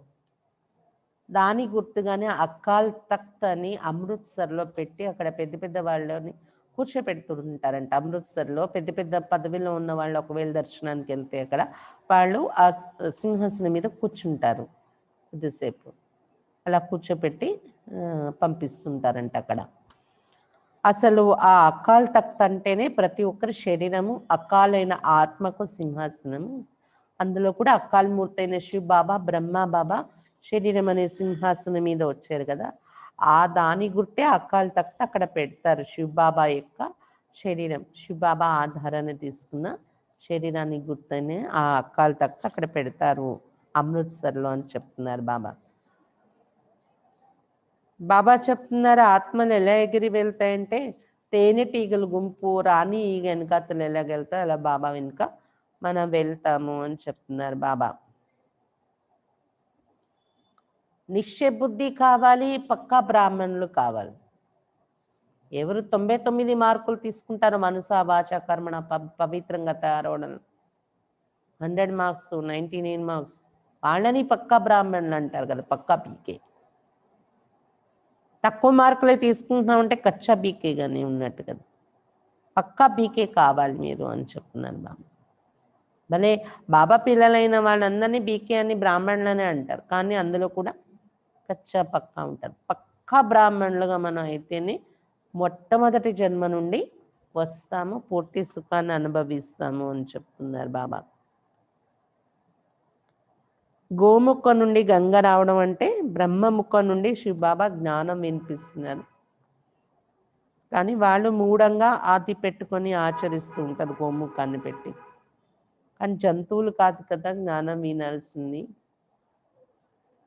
దాని గుర్తుగానే అకాల్ తఖ్త్ అని అమృత్సర్లో పెట్టి అక్కడ పెద్ద పెద్ద వాళ్ళని కూర్చోపెడుతుంటారంట. అమృత్సర్లో పెద్ద పెద్ద పదవిలో ఉన్న వాళ్ళు ఒకవేళ దర్శనానికి వెళ్తే అక్కడ వాళ్ళు ఆ సింహాసనం మీద కూర్చుంటారు కొద్దిసేపు. అలా కూర్చోపెట్టి పంపిస్తుంటారంట అక్కడ. అసలు ఆ అకాల్ తఖ్త్ అంటేనే ప్రతి ఒక్కరి శరీరము అకాలైన ఆత్మకు సింహాసనం. అందులో కూడా అకాల్ మూర్తి అయిన శివ్ బాబా, బ్రహ్మ బాబా శరీరం అనే సింహాసనం మీద వచ్చారు కదా, ఆ దాని గుర్తే అకాల్ తఖ్త్ అక్కడ పెడతారు. శివ్ బాబా యొక్క శరీరం, శివ్ బాబా ఆధారాన్ని తీసుకున్న శరీరాన్ని గుర్తనే ఆ అకాల్ తఖ్త్ అక్కడ పెడతారు అమృత్సర్లో అని చెప్తున్నారు బాబా. బాబా చెప్తున్నారు ఆత్మలు ఎలా ఎగిరి వెళ్తాయంటే తేనెటీగలు గుంపు రాణి ఈగ వెనకాతలు ఎలాగెళ్తాయి అలా బాబా వెనుక మనం వెళ్తాము అని చెప్తున్నారు బాబా. నిశ్చయ బుద్ధి కావాలి, పక్కా బ్రాహ్మణులు కావాలి. ఎవరు 99 మార్కులు తీసుకుంటారో మనసా వాచ కర్మణ పవిత్రంగా తయారవడం, 100 మార్క్స్ 99 మార్క్స్, వాళ్ళని పక్కా బ్రాహ్మణులు అంటారు కదా, పక్కా పీకే. తక్కువ మార్కులే తీసుకుంటున్నామంటే కచ్చా బీకేగానే ఉన్నట్టు కదా. పక్కా బీకే కావాలి మీరు అని చెప్తున్నారు బాబా. భలే బాబా పిల్లలైన వాళ్ళందరినీ బీకే అని బ్రాహ్మణులనే అంటారు, కానీ అందులో కూడా కచ్చా పక్కా ఉంటారు. పక్కా బ్రాహ్మణులుగా మనం అయితేనే మొట్టమొదటి జన్మ నుండి వస్తాము, పూర్తి సుఖాన్ని అనుభవిస్తాము అని చెప్తున్నారు బాబా. గోముఖ నుండి గంగ రావడం అంటే బ్రహ్మముఖ నుండి శివబాబా జ్ఞానం వినిపిస్తున్నారు. కానీ వాళ్ళు మూఢంగా ఆది పెట్టుకొని ఆచరిస్తూ ఉంటారు గోముఖాన్ని పెట్టి. కానీ జంతువులు కాదు కదా జ్ఞానం వినాల్సింది,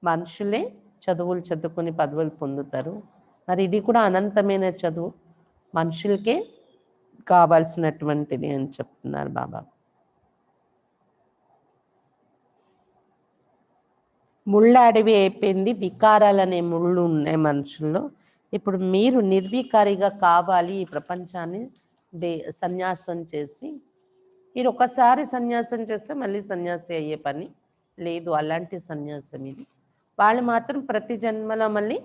మనుషులే చదువులు చదువుకొని పదవులు పొందుతారు. మరి ఇది కూడా అనంతమైన చదువు, మనుషులకే కావాల్సినటువంటిది అని చెప్తున్నారు బాబా. ముళ్ళ అడవి అయిపోయింది, వికారాలు అనే ముళ్ళు ఉన్నాయి మనుషుల్లో. ఇప్పుడు మీరు నిర్వికారిగా కావాలి, ఈ ప్రపంచాన్ని సన్యాసం చేసి, మీరు ఒకసారి సన్యాసం చేస్తే మళ్ళీ సన్యాసి అయ్యే పని లేదు, అలాంటి సన్యాసం ఇది. వాళ్ళు మాత్రం ప్రతి జన్మలో మళ్ళీ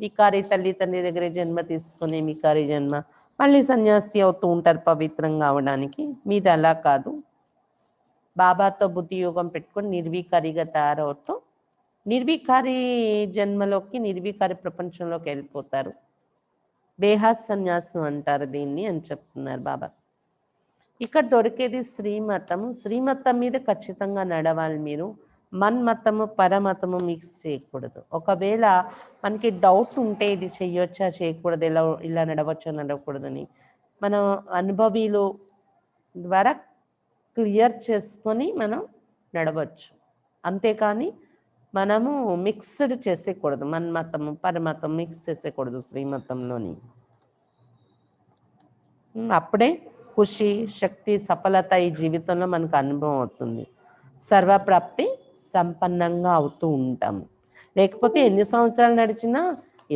వికారి తల్లి దగ్గరే జన్మ తీసుకునే వికారి జన్మ, మళ్ళీ సన్యాసి అవుతూ ఉంటారు పవిత్రంగా అవడానికి. మీది అలా కాదు, బాబాతో బుద్ధి యోగం పెట్టుకొని నిర్వికారిగా తయారవుతూ నిర్వికారి జన్మలోకి, నిర్వికారి ప్రపంచంలోకి వెళ్ళిపోతారు. బేహాస్ సన్యాసం అంటారు దీన్ని అని చెప్తున్నారు బాబా. ఇక్కడ దొరికేది శ్రీమతము, శ్రీమతం మీద ఖచ్చితంగా నడవాలి మీరు. మన్మతము పరమతము మిక్స్ చేయకూడదు. ఒకవేళ మనకి డౌట్ ఉంటే ఇది చెయ్యొచ్చా చేయకూడదు, ఇలా నడవచ్చా నడవకూడదని మనం అనుభవీలు ద్వారా క్లియర్ చేసుకొని మనం నడవచ్చు. అంతేకాని మనము మిక్స్డ్ చేసేయకూడదు, మన్మతము పరమతం మిక్స్ చేసేయకూడదు శ్రీమతంలోని. అప్పుడే ఖుషి, శక్తి, సఫలత ఈ జీవితంలో మనకు అనుభవం అవుతుంది. సర్వప్రాప్తి సంపన్నంగా అవుతూ ఉంటాము. లేకపోతే ఎన్ని సంవత్సరాలు నడిచినా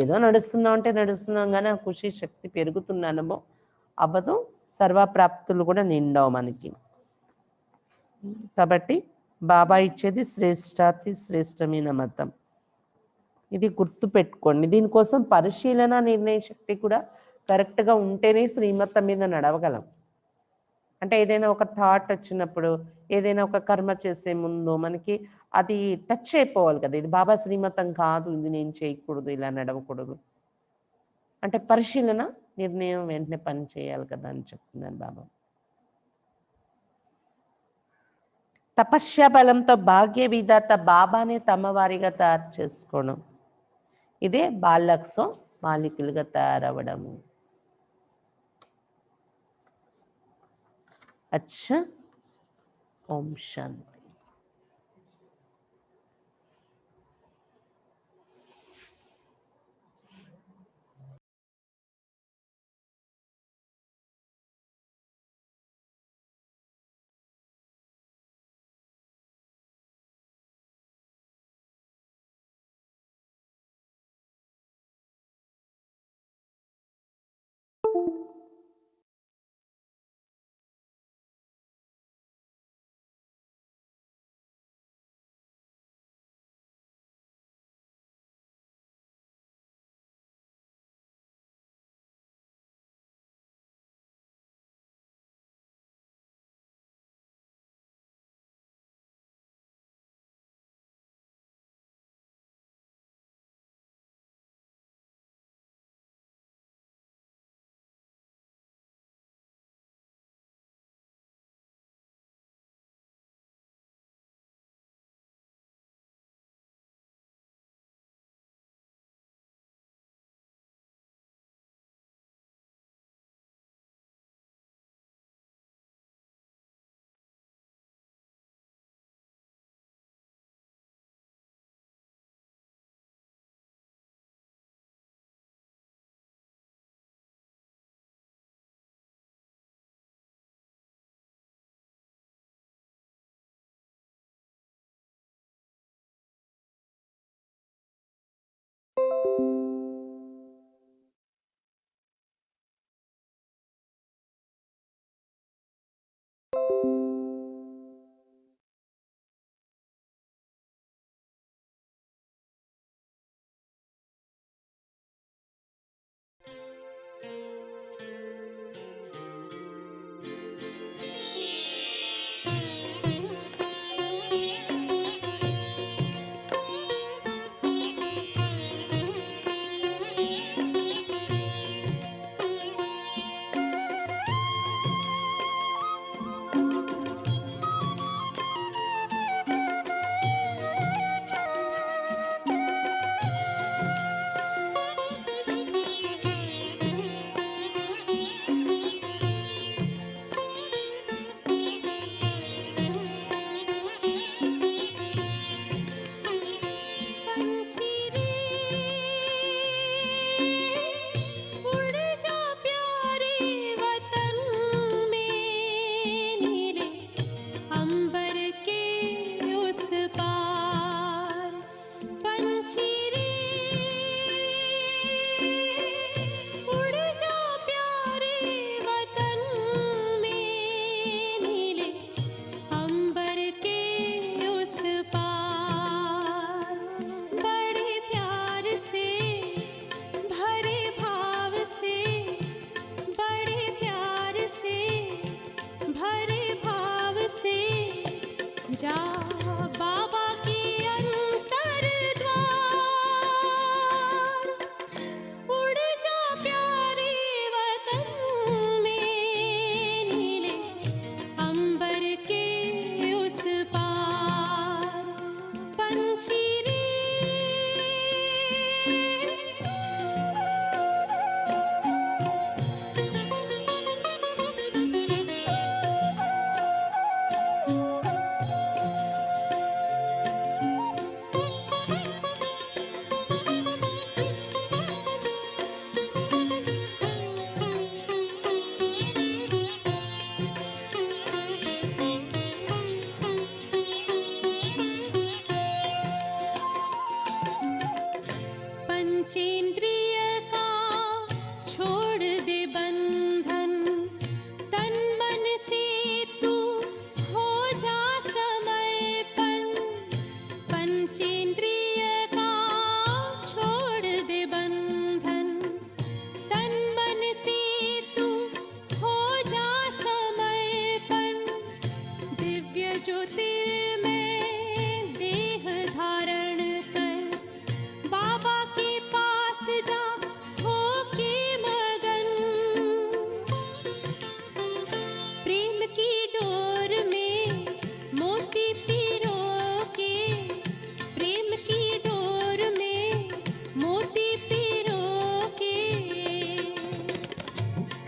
ఏదో నడుస్తున్నాం అంటే నడుస్తున్నాం, కానీ ఆ ఖుషి శక్తి పెరుగుతున్న అనుభవం అవ్వదు, సర్వప్రాప్తులు కూడా నిండవు మనకి. కాబట్టి బాబా ఇచ్చేది శ్రేష్టాతి శ్రేష్టమైన మతం, ఇది గుర్తు పెట్టుకోండి. దీనికోసం పరిశీలన నిర్ణయ శక్తి కూడా కరెక్ట్గా ఉంటేనే శ్రీమతం మీద నడవగలం. అంటే ఏదైనా ఒక థాట్ వచ్చినప్పుడు, ఏదైనా ఒక కర్మ చేసే ముందు మనకి అది టచ్ అయిపోవాలి కదా, ఇది బాబా శ్రీమతం కాదు, ఇది నేను చేయకూడదు, ఇలా నడవకూడదు అంటే పరిశీలన నిర్ణయం వెంటనే పని చేయాలి కదా అని చెప్తున్నాను బాబా. తపస్య బలంతో భాగ్య విధాత బాబానే తమ వారిగా తయారు చేసుకోవడం, ఇదే బాలక్సో మాలికులుగా తయారవ్వడము. అచ్చా, ఓం శాంతి.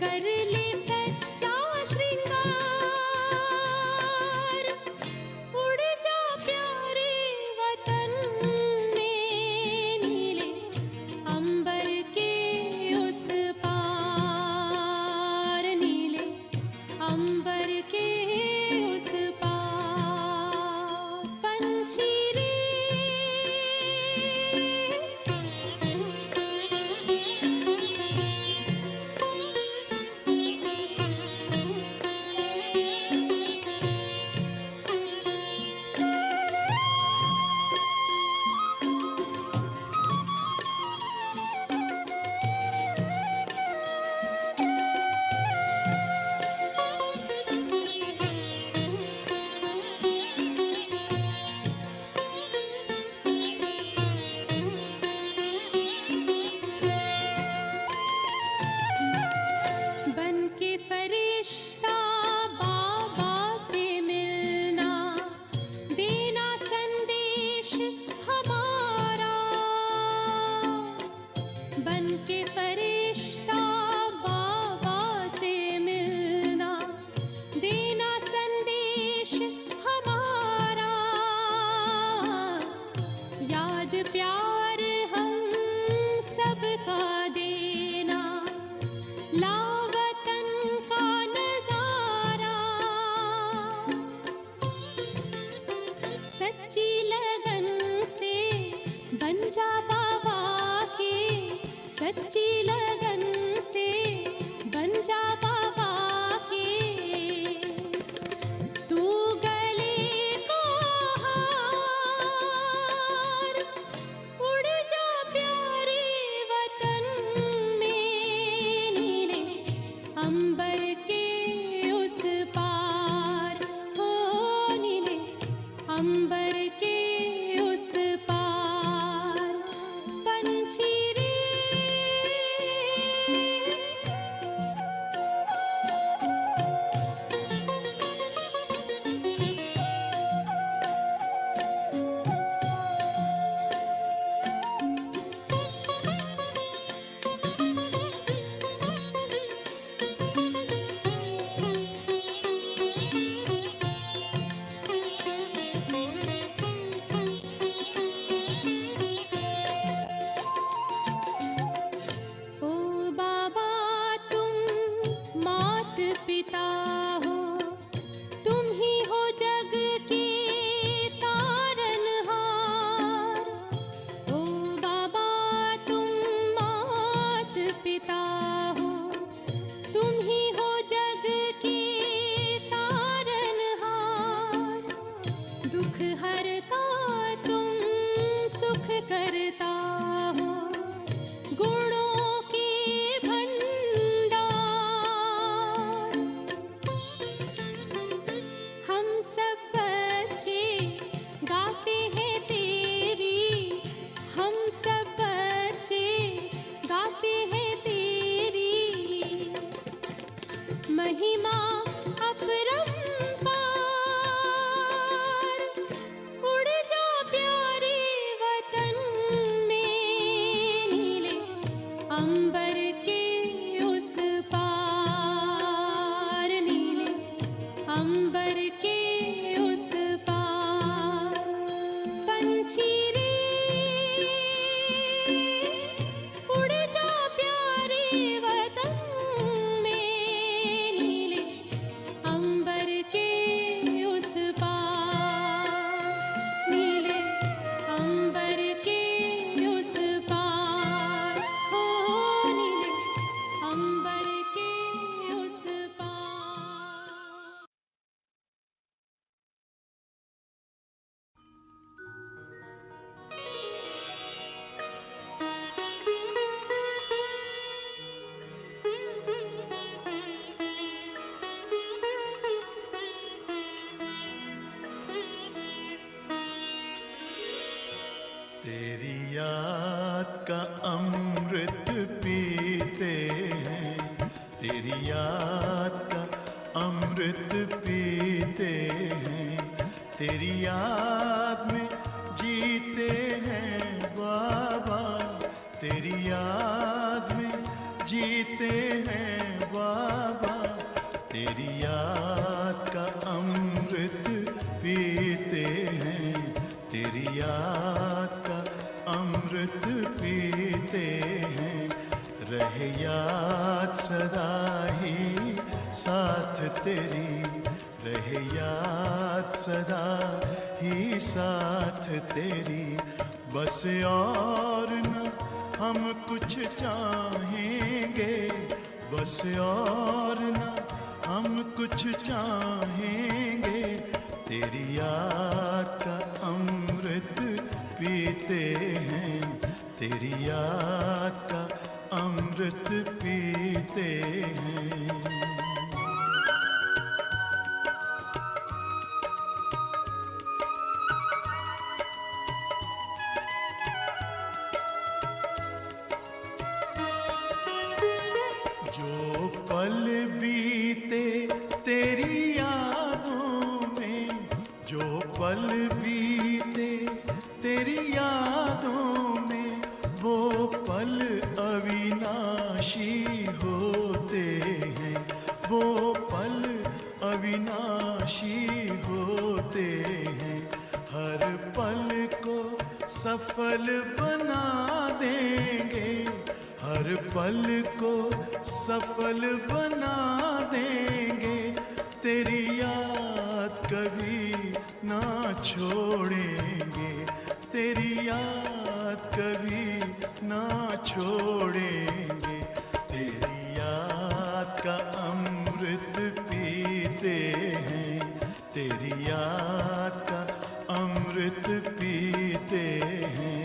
कर ले सच्चा श्रृंगार, उड़ जा प्यारे वतन में, नीले अंबर के उस पार, नीले अंबर के उस पार। पंछी रे बन के फरिश्ता बाबा से मिलना, देना संदेश हमारा। बन के फरिश्ता बाबा से मिलना, देना संदेश हमारा। याद प्यार हम सबका देना, लावतन का नजारा। सच्ची लगन से बन जा बाबा के, सच्ची लगन से बन जा बाबा के। तू गले को हार, उड़ जा प्यारे वतन में, नीले अंबर के उस पार, हो नीले अंबर के उस पार। पंछी रे ओ बाबा तुम मात पिता हो, तुम ही हो जग के तारनहार। ओ बाबा तुम मात पिता हो, तुम ही हो जग के तारनहार। दुख हरता तुम सुख करता हो, गुणों के भंडार। हम सब बच्चे गाते हैं तेरी, हम सब बच्चे गाते हैं तेरी महिमा अपरंपार। उड़ जा प्यारे वतन में, नीले अंबर के उस पार, नीले अंबर के उस पार। पंछी रे उड़ जा प्यारे वतन में, नीले अंबर के उस पार, नीले अंबर के उस पार, हो नीले अंबर के उस पार। तेरी याद का अमृत पीते हैं, तेरी याद का अमृत पीते हैं, तेरी याद में जीते हैं बाबा, तेरी याद में जीते हैं बाबा। सदा ही साथ तेरी रहे याद सदा ही साथ तेरी। बस और न हम कुछ चाहेंगे, बस और न हम कुछ चाहेंगे, तेरी याद का अमृत पीते हैं, तेरी याद का अमृत पीते हैं। जो पल बीते तेरी यादों में, जो पल बीते तेरी यादों में, वो पल अविनाशी होते हैं, वो पल अविनाशी होते हैं। हर पल को सफल बना देंगे, हर पल को सफल बना देंगे, तेरी याद कभी ना छोड़ेंगे, तेरी याद कभी ना छोड़ेंगे, तेरी याद का अमृत पीते हैं, तेरी याद का अमृत पीते हैं।